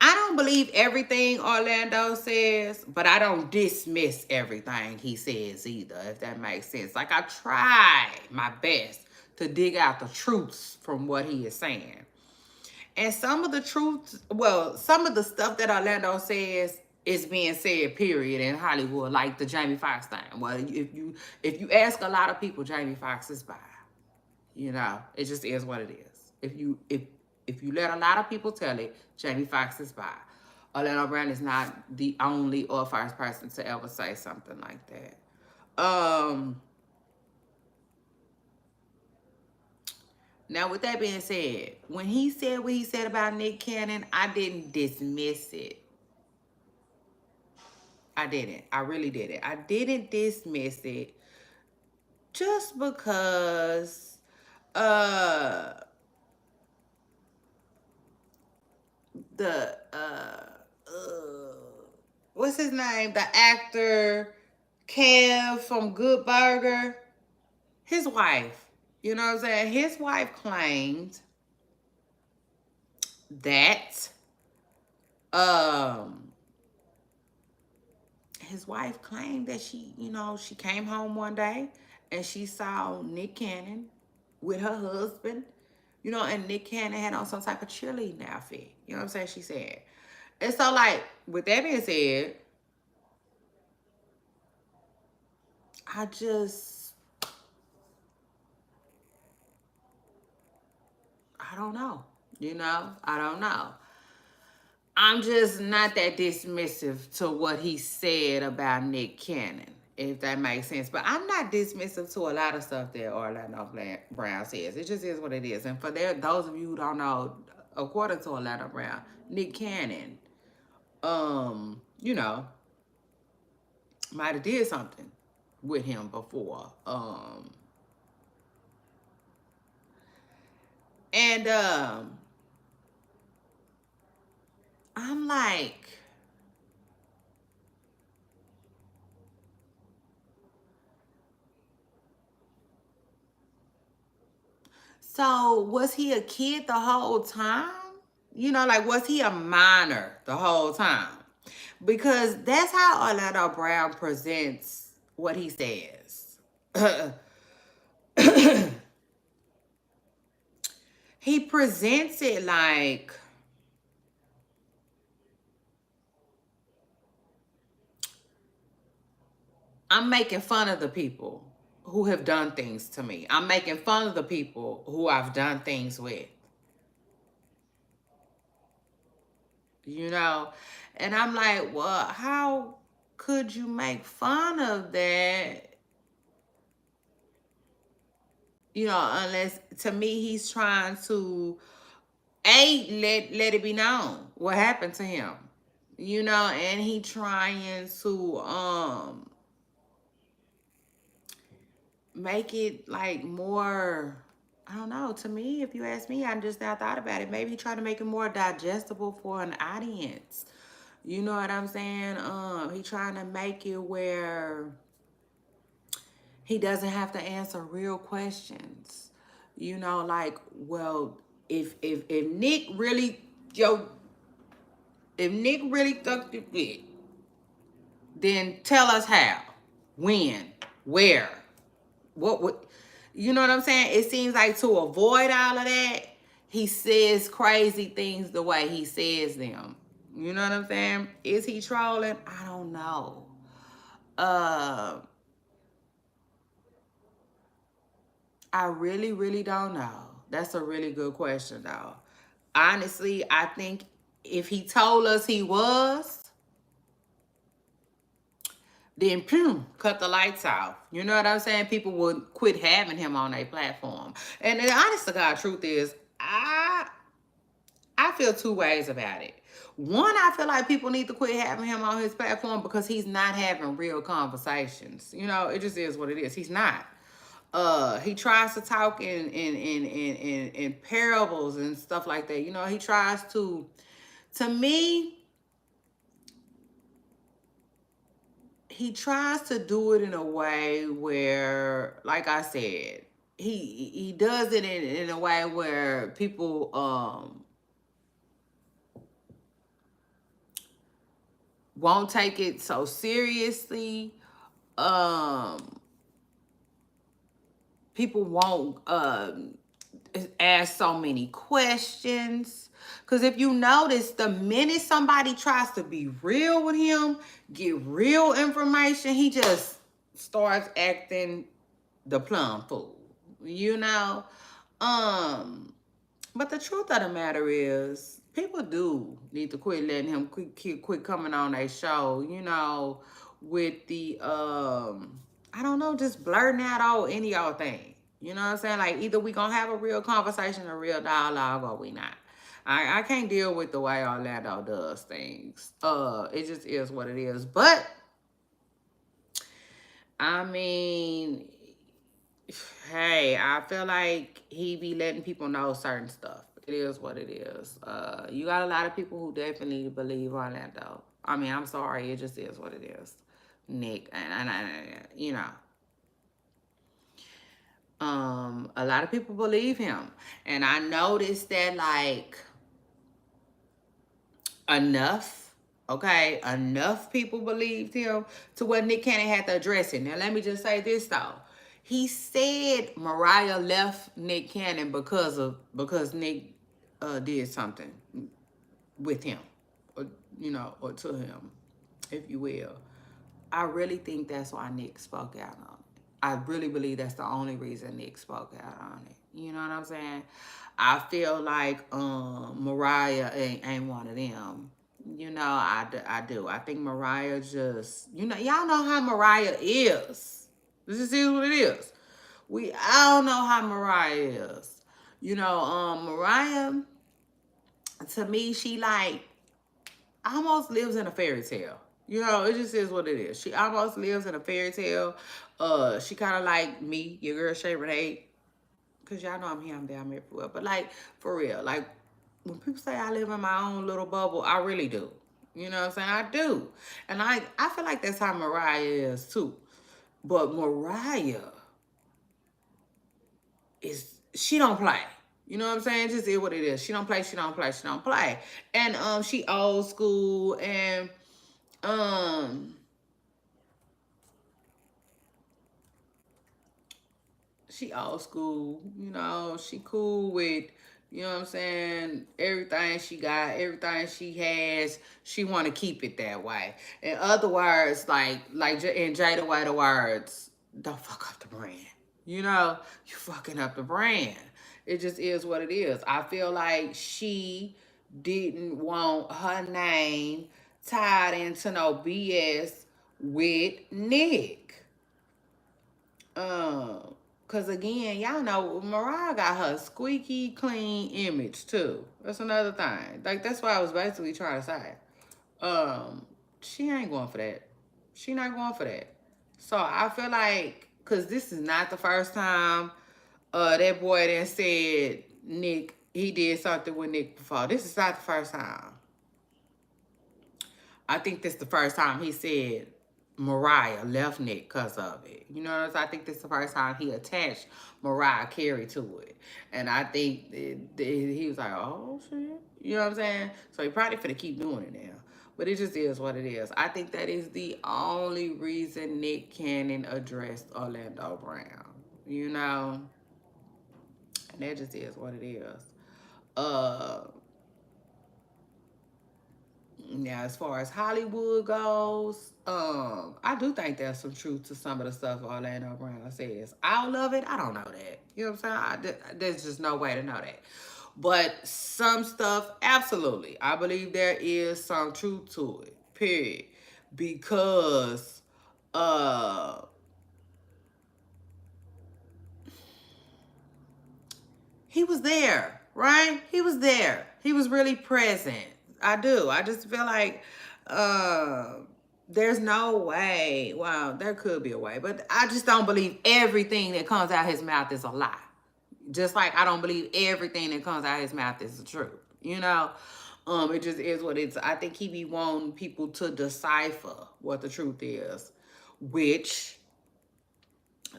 I don't believe everything Orlando says, but I don't dismiss everything he says either, if that makes sense. Like, I try my best to dig out the truths from what he is saying. And some of the truths, well, some of the stuff that Orlando says is being said, period, in Hollywood, like the Jamie Foxx thing. Well, if you ask a lot of people, Jamie Foxx is bi. You know, it just is what it is. If you let a lot of people tell it, Jamie Foxx is bi. Orlando Brown is not the only or first person to ever say something like that. Now, with that being said, when he said what he said about Nick Cannon, I didn't dismiss it. I didn't. I really didn't. I didn't dismiss it just because the what's his name? The actor Kev from Good Burger, his wife. You know what I'm saying? His wife claimed that she, you know, she came home one day and she saw Nick Cannon with her husband, you know, and Nick Cannon had on some type of cheerleading outfit. You know what I'm saying? She said. And so, like, with that being said, I just, I don't know. You know, I don't know. I'm just not that dismissive to what he said about Nick Cannon, if that makes sense. But I'm not dismissive to a lot of stuff that Orlando Brown says. It just is what it is. And for those of you who don't know, according to Orlando Brown, Nick Cannon, you know, might have did something with him before. And I'm like, so was he a kid the whole time? You know, like, was he a minor the whole time? Because that's how Orlando Brown presents what he says. He presents it like, I'm making fun of the people who have done things to me. I'm making fun of the people who I've done things with. You know? And I'm like, well, how could you make fun of that? You know, unless, to me, he's trying to let it be known what happened to him. You know, and he trying to make it like more, I don't know, to me, if you ask me, I just now thought about it. Maybe he trying to make it more digestible for an audience. You know what I'm saying? He trying to make it where he doesn't have to answer real questions. You know, like, well, if Nick really, if Nick really took the bit, then tell us how, when, where, what would, you know what I'm saying? It seems like to avoid all of that, he says crazy things the way he says them. You know what I'm saying? Is he trolling? I don't know. I really, really don't know. That's a really good question, though. Honestly, I think if he told us he was, then cut the lights off. You know what I'm saying? People would quit having him on their platform. And the honest to God truth is, I feel two ways about it. One, I feel like people need to quit having him on his platform because he's not having real conversations. You know, it just is what it is. He's not. He tries to talk in parables and stuff like that. You know, he tries to me, he tries to do it in a way where, like I said, he does it in a way where people won't take it so seriously. People won't ask so many questions. Because if you notice, the minute somebody tries to be real with him, get real information, he just starts acting the plum fool. You know? But the truth of the matter is, people do need to quit letting him quit coming on their show, you know, with the I don't know, just blurting out all any old thing. You know what I'm saying? Like, either we gonna have a real conversation, a real dialogue, or we not. I can't deal with the way Orlando does things. It just is what it is. But I mean, hey, I feel like he be letting people know certain stuff. It is what it is. You got a lot of people who definitely believe Orlando. I mean, I'm sorry, it just is what it is. Nick, and you know, a lot of people believe him, and I noticed that, like, enough people believed him to where Nick Cannon had to address it. Now, let me just say this though. He said Mariah left Nick Cannon because Nick did something with him, or or to him, if you will. I really think that's why Nick spoke out on it. I really believe that's the only reason Nick spoke out on it. You know what I'm saying? I feel like Mariah ain't one of them. I do. I think Mariah just, y'all know how Mariah is. This is what it is. We all know how Mariah is. Mariah, to me, she like almost lives in a fairy tale. It just is what it is. She almost lives in a fairy tale. She kind of like me, your girl Shay Renee, because y'all know I'm here, I'm there, I'm everywhere. But like, for real, like when people say I live in my own little bubble, I really do. You know what I'm saying? I do. And I feel like that's how Mariah is too. But Mariah she don't play. You know what I'm saying? Just is what it is. She don't play, she don't play, she don't play. And she old school, and she old school, she cool with, what I'm saying, everything she got, everything she has, she want to keep it that way. In other words, like in Jada White words, don't fuck up the brand. You fucking up the brand. It just is what it is. I feel like she didn't want her name tied into no BS with Nick. Cause again, y'all know Mariah got her squeaky clean image too. That's another thing. Like that's what I was basically trying to say. She ain't going for that. She not going for that. So I feel like, cause this is not the first time that boy that said Nick, he did something with Nick before. This is not the first time. I think this is the first time he said Mariah left Nick because of it. You know what I'm saying? I think this is the first time he attached Mariah Carey to it. And I think he was like, oh, shit. You know what I'm saying? So he probably finna keep doing it now. But it just is what it is. I think that is the only reason Nick Cannon addressed Orlando Brown. And that just is what it is. Now, as far as Hollywood goes, I do think there's some truth to some of the stuff Orlando Brown says. All of it, I don't know that. You know what I'm saying? There's just no way to know that. But some stuff, absolutely. I believe there is some truth to it, period. Because, he was there, right? He was there. He was really present. I do. I just feel like there's no way. Well, there could be a way, but I just don't believe everything that comes out his mouth is a lie. Just like I don't believe everything that comes out his mouth is the truth. It just is what it's. I think he be wanting people to decipher what the truth is, which,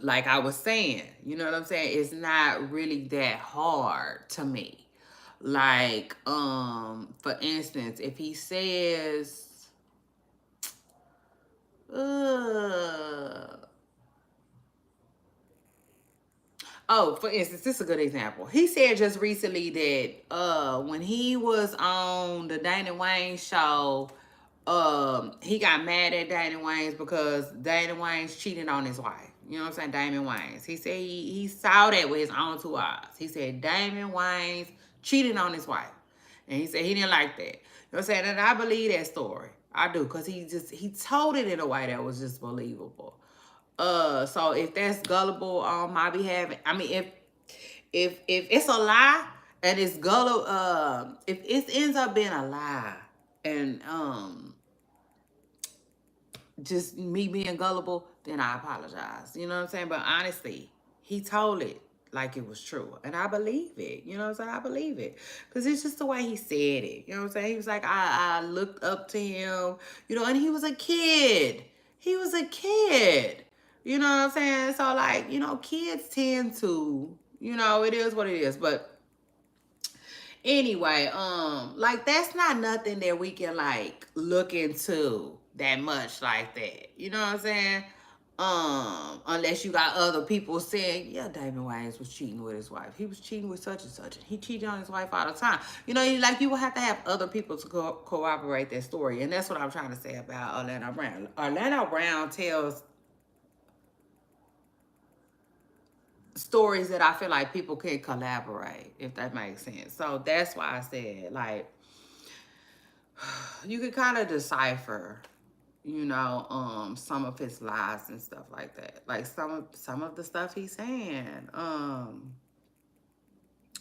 like I was saying, you know what I'm saying? It's not really that hard to me. Like, for instance, if he says, for instance, this is a good example. He said just recently that when he was on the Dana Wayne show, he got mad at Dana Wayans because Dana Wayans cheated on his wife. You know what I'm saying? Damon Wayans. He said he saw that with his own two eyes. He said Damon Wayans cheated on his wife. And he said he didn't like that. You know what I'm saying? And I believe that story. I do, because he told it in a way that was just believable. So if that's gullible on my behalf, I mean, if it's a lie and it's gullible, if it ends up being a lie and just me being gullible, then I apologize. You know what I'm saying? But honestly, he told it like it was true. And I believe it. You know what I'm saying? I believe it. Because it's just the way he said it. You know what I'm saying? He was like, I looked up to him, and he was a kid. He was a kid. You know what I'm saying? So, like, kids tend to, it is what it is. But anyway, like, that's not nothing that we can, like, look into that much like that. You know what I'm saying? Unless you got other people saying, yeah, David Wayans was cheating with his wife. He was cheating with such and such. And he cheated on his wife all the time. You know, you will have to have other people to corroborate that story. And that's what I'm trying to say about Orlando Brown. Orlando Brown tells stories that I feel like people can collaborate, if that makes sense. So that's why I said, like, you can kind of decipher, you know, some of his lies and stuff like that. Like some of the stuff he's saying.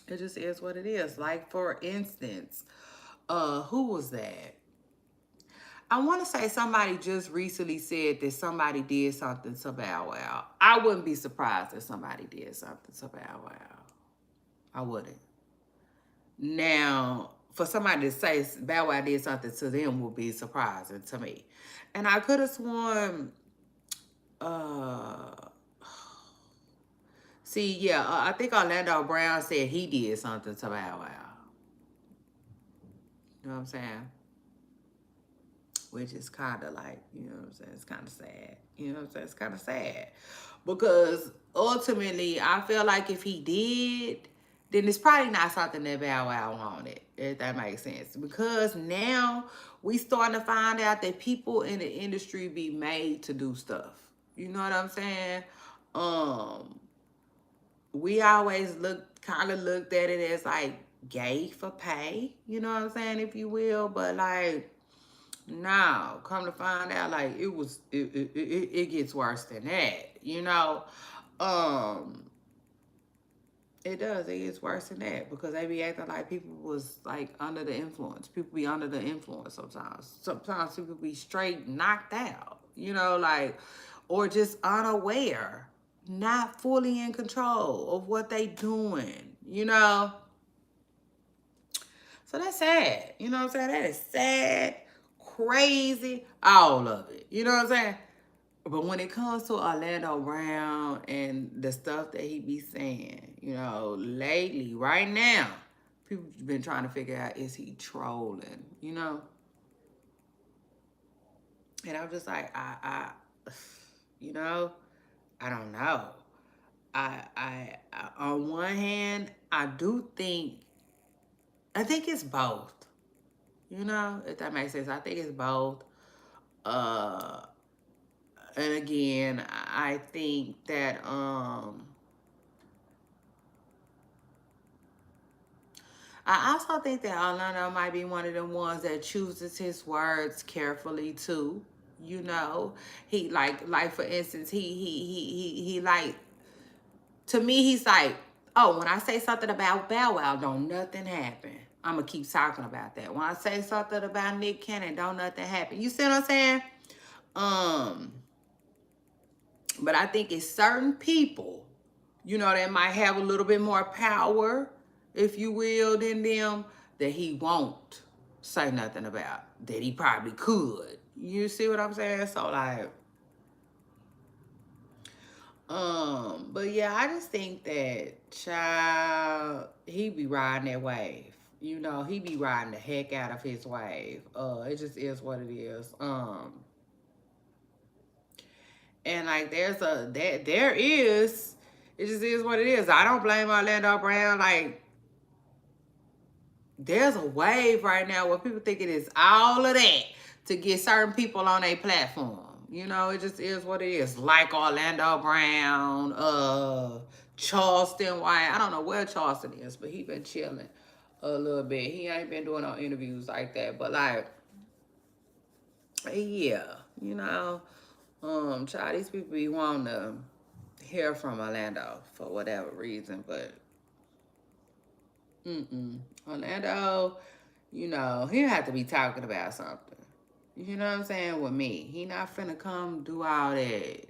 It just is what it is. Like, for instance, who was that? I want to say somebody just recently said that somebody did something to Bow Wow. I wouldn't be surprised if somebody did something to Bow Wow. I wouldn't. Now, for somebody to say Bow Wow did something to them would be surprising to me. And I could have sworn, I think Orlando Brown said he did something to Bow Wow. You know what I'm saying? Which is kind of like, you know what I'm saying? It's kind of sad. You know what I'm saying? It's kind of sad. Because ultimately, I feel like if he did, then it's probably not something that Bow Wow wanted, if that makes sense. Because now we starting to find out that people in the industry be made to do stuff. You know what I'm saying? We always looked at it as like gay for pay, you know what I'm saying, if you will. But like, now, come to find out, like, it gets worse than that, you know. It does. It gets worse than that because they be acting like people was like under the influence. People be under the influence sometimes. Sometimes people be straight knocked out, you know, like, or just unaware, not fully in control of what they doing, you know. So that's sad. You know what I'm saying? That is sad, crazy, all of it. You know what I'm saying? But when it comes to Orlando Brown and the stuff that he be saying, you know, lately, right now, people been trying to figure out, is he trolling, you know? And I'm just like, you know, I don't know. I on one hand, I think it's both. You know, if that makes sense. I think it's both. And again, I think that I also think that Orlando might be one of the ones that chooses his words carefully too. You know, he like for instance, he like, to me, he's like, oh, when I say something about Bow Wow, don't nothing happen. I'm gonna keep talking about that. When I say something about Nick Cannon, don't nothing happen. You see what I'm saying? But I think it's certain people, you know, that might have a little bit more power, if you will, than them, that he won't say nothing about, that he probably could. You see what I'm saying? So like, but yeah, I just think that child, he be riding that wave. You know, he be riding the heck out of his wave. It just is what it is. And like there is, it just is what it is. I don't blame Orlando Brown. Like, there's a wave right now where people think it is all of that to get certain people on a platform. You know, it just is what it is. Like Orlando Brown, Charleston White. I don't know where Charleston is, but he been chilling a little bit. He ain't been doing no interviews like that. But like, yeah, you know, child, these people be wanting to hear from Orlando for whatever reason, but Orlando, you know, he'll have to be talking about something. You know what I'm saying? With me. He not finna come do all that.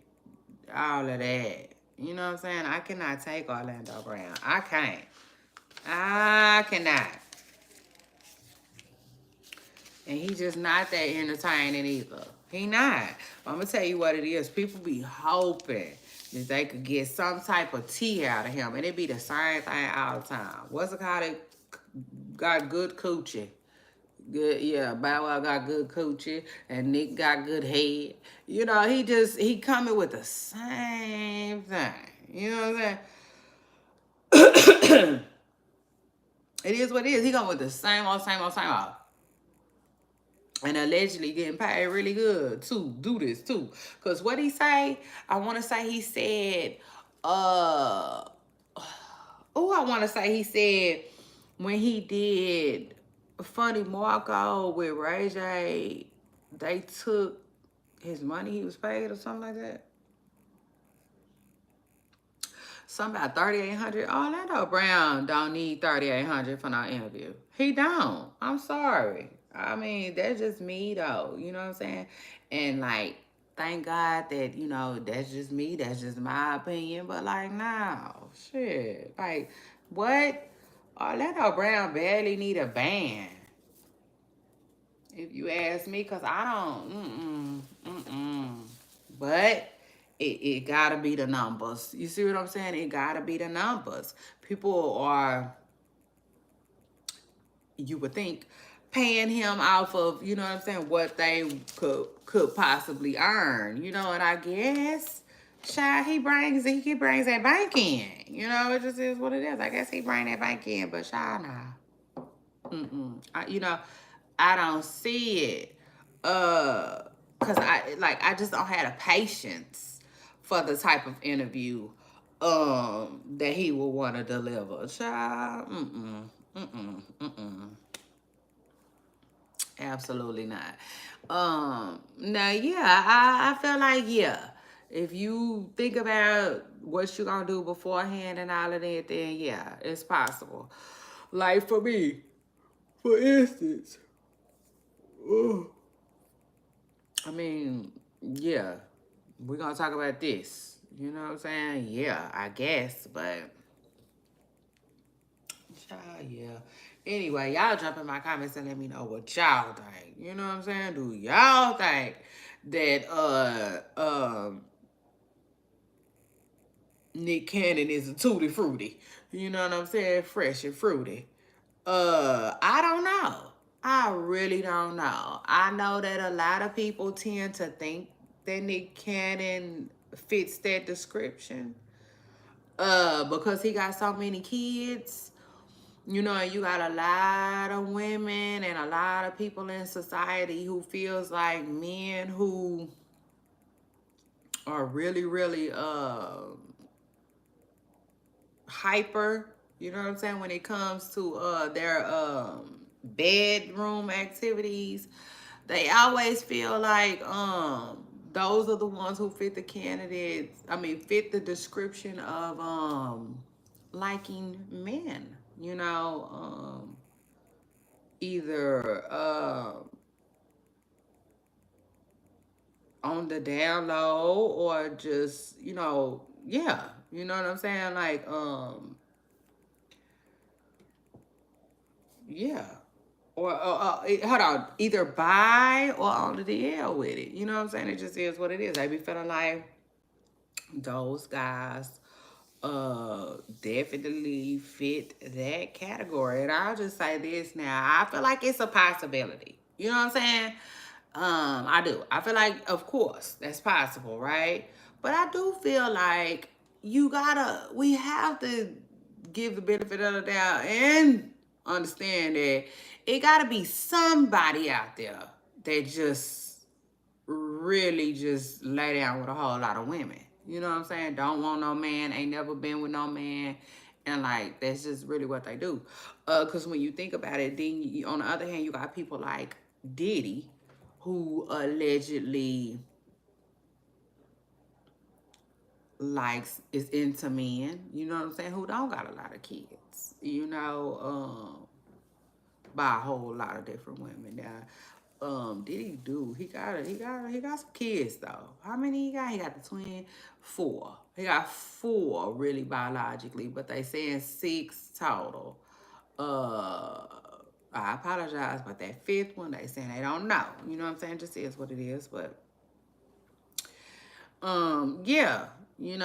All of that. You know what I'm saying? I cannot take Orlando Brown. I can't. I cannot. And he just not that entertaining either. He not. But I'm going to tell you what it is. People be hoping that they could get some type of tea out of him. And it be the same thing all the time. What's it called? It got good coochie. Good, yeah. Bow Wow got good coochie, and Nick got good head. He coming with the same thing. You know what I'm saying? It is what it is. He coming with the same old, same old, same old. And allegedly getting paid really good to do this too. Cause what he say, I want to say he said, uh, I want to say he said when he did Funny Marco with Ray J, they took his money he was paid or something like that. Something about 3,800. Orlando Brown don't need 3,800 for no interview. He don't. I'm sorry. I mean, that's just me though. You know what I'm saying? And like, thank God that, that's just me. That's just my opinion. But like, no. Shit. Like, what? Orlando Brown barely need a band. If you ask me, because I don't, But it gotta be the numbers. You see what I'm saying? It gotta be the numbers. People are, you would think, paying him off of, you know what I'm saying, what they could possibly earn. And I guess, child, he brings that bank in. It just is what it is. I guess he bring that bank in, but child, nah. I don't see it. Cause I just don't have the patience for the type of interview that he will want to deliver. Child, absolutely not. Now, yeah, I feel like, yeah, if you think about what you're gonna do beforehand and all of that, then yeah, it's possible. Like for me, for instance, I mean, yeah, we're gonna talk about this. You know what I'm saying? Yeah, I guess, but yeah. Anyway, y'all jump in my comments and let me know what y'all think. You know what I'm saying? Do y'all think that Nick Cannon is a tutti fruity? You know what I'm saying? Fresh and fruity. I don't know. I really don't know. I know that a lot of people tend to think that Nick Cannon fits that description. Because he got so many kids. And you got a lot of women and a lot of people in society who feels like men who are really, really hyper, you know what I'm saying, when it comes to their bedroom activities. They always feel like those are the ones who fit the candidates. I mean, fit the description of liking men. Either on the down low or just, yeah, you know what I'm saying? Like, yeah. Or hold on, either buy or on the DL with it. You know what I'm saying? It just is what it is. I be feeling like those guys definitely fit that category. And I'll just say this now. I feel like it's a possibility. You know what I'm saying? I do. I feel like, of course, that's possible, right? But I do feel like we have to give the benefit of the doubt and understand that it gotta be somebody out there that just really just lay down with a whole lot of women. You know what I'm saying? Don't want no man, ain't never been with no man. And like, that's just really what they do. Cause when you think about it, then on the other hand, you got people like Diddy, who allegedly is into men, you know what I'm saying, who don't got a lot of kids, by a whole lot of different women. Now, did he got some kids though. How many he got? He got the twin, 4. He got 4 really biologically, but they saying 6 total. I apologize, but that 5th one, they saying they don't know. You know what I'm saying? Just is what it is. But yeah, I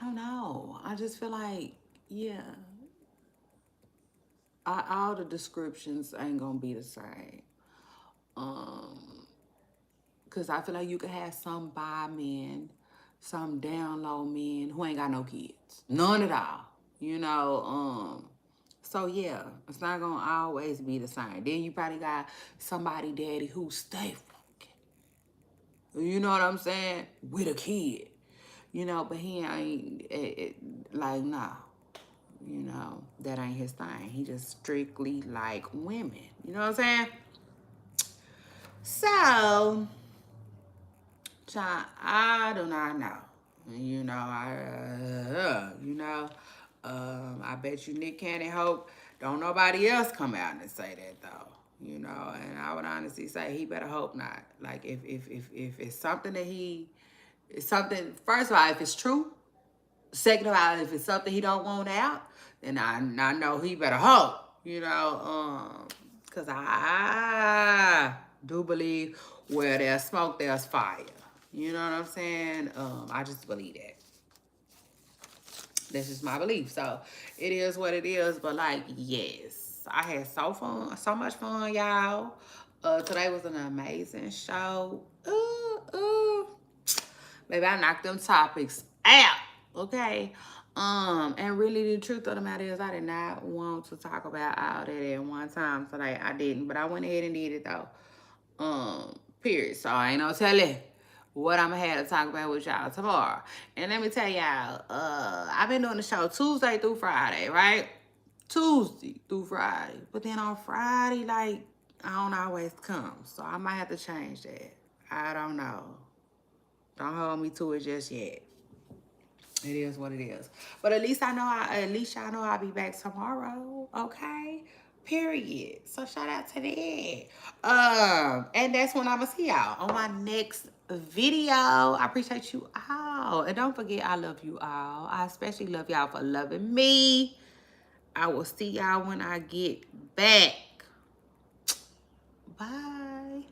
don't know. I just feel like, yeah, all the descriptions ain't gonna be the same. Cause I feel like you could have some bi men, some down low men who ain't got no kids. None at all. You know, so yeah, it's not gonna always be the same. Then you probably got somebody daddy who stay fucking. You know what I'm saying? With a kid. You know, but he ain't like nah. You know, that ain't his thing. He just strictly like women. You know what I'm saying? So, child, I do not know. You know, I bet you Nick Cannon hope don't nobody else come out and say that though. You know, and I would honestly say he better hope not. Like if it's something that it's something. First of all, if it's true. Second of all, if it's something he don't want out, then I know he better hope. You know, cause I do believe where there's smoke, there's fire. You know what I'm saying? I just believe that. That's just my belief. So it is what it is. But like, yes, I had so much fun, y'all. Today was an amazing show. Baby, I knocked them topics out. Okay. And really the truth of the matter is I did not want to talk about all that at one time today. I didn't, but I went ahead and did it though. Period. So I ain't no telling what I'm gonna have to talk about with y'all tomorrow. And let me tell y'all, I've been doing the show Tuesday through Friday, right? Tuesday through Friday. But then on Friday, like, I don't always come. So I might have to change that. I don't know. Don't hold me to it just yet. It is what it is. But at least y'all know I'll be back tomorrow. Okay? Period. So shout out to that. And that's when I'ma see y'all on my next video. I appreciate you all. And don't forget I love you all. I especially love y'all for loving me. I will see y'all when I get back. Bye.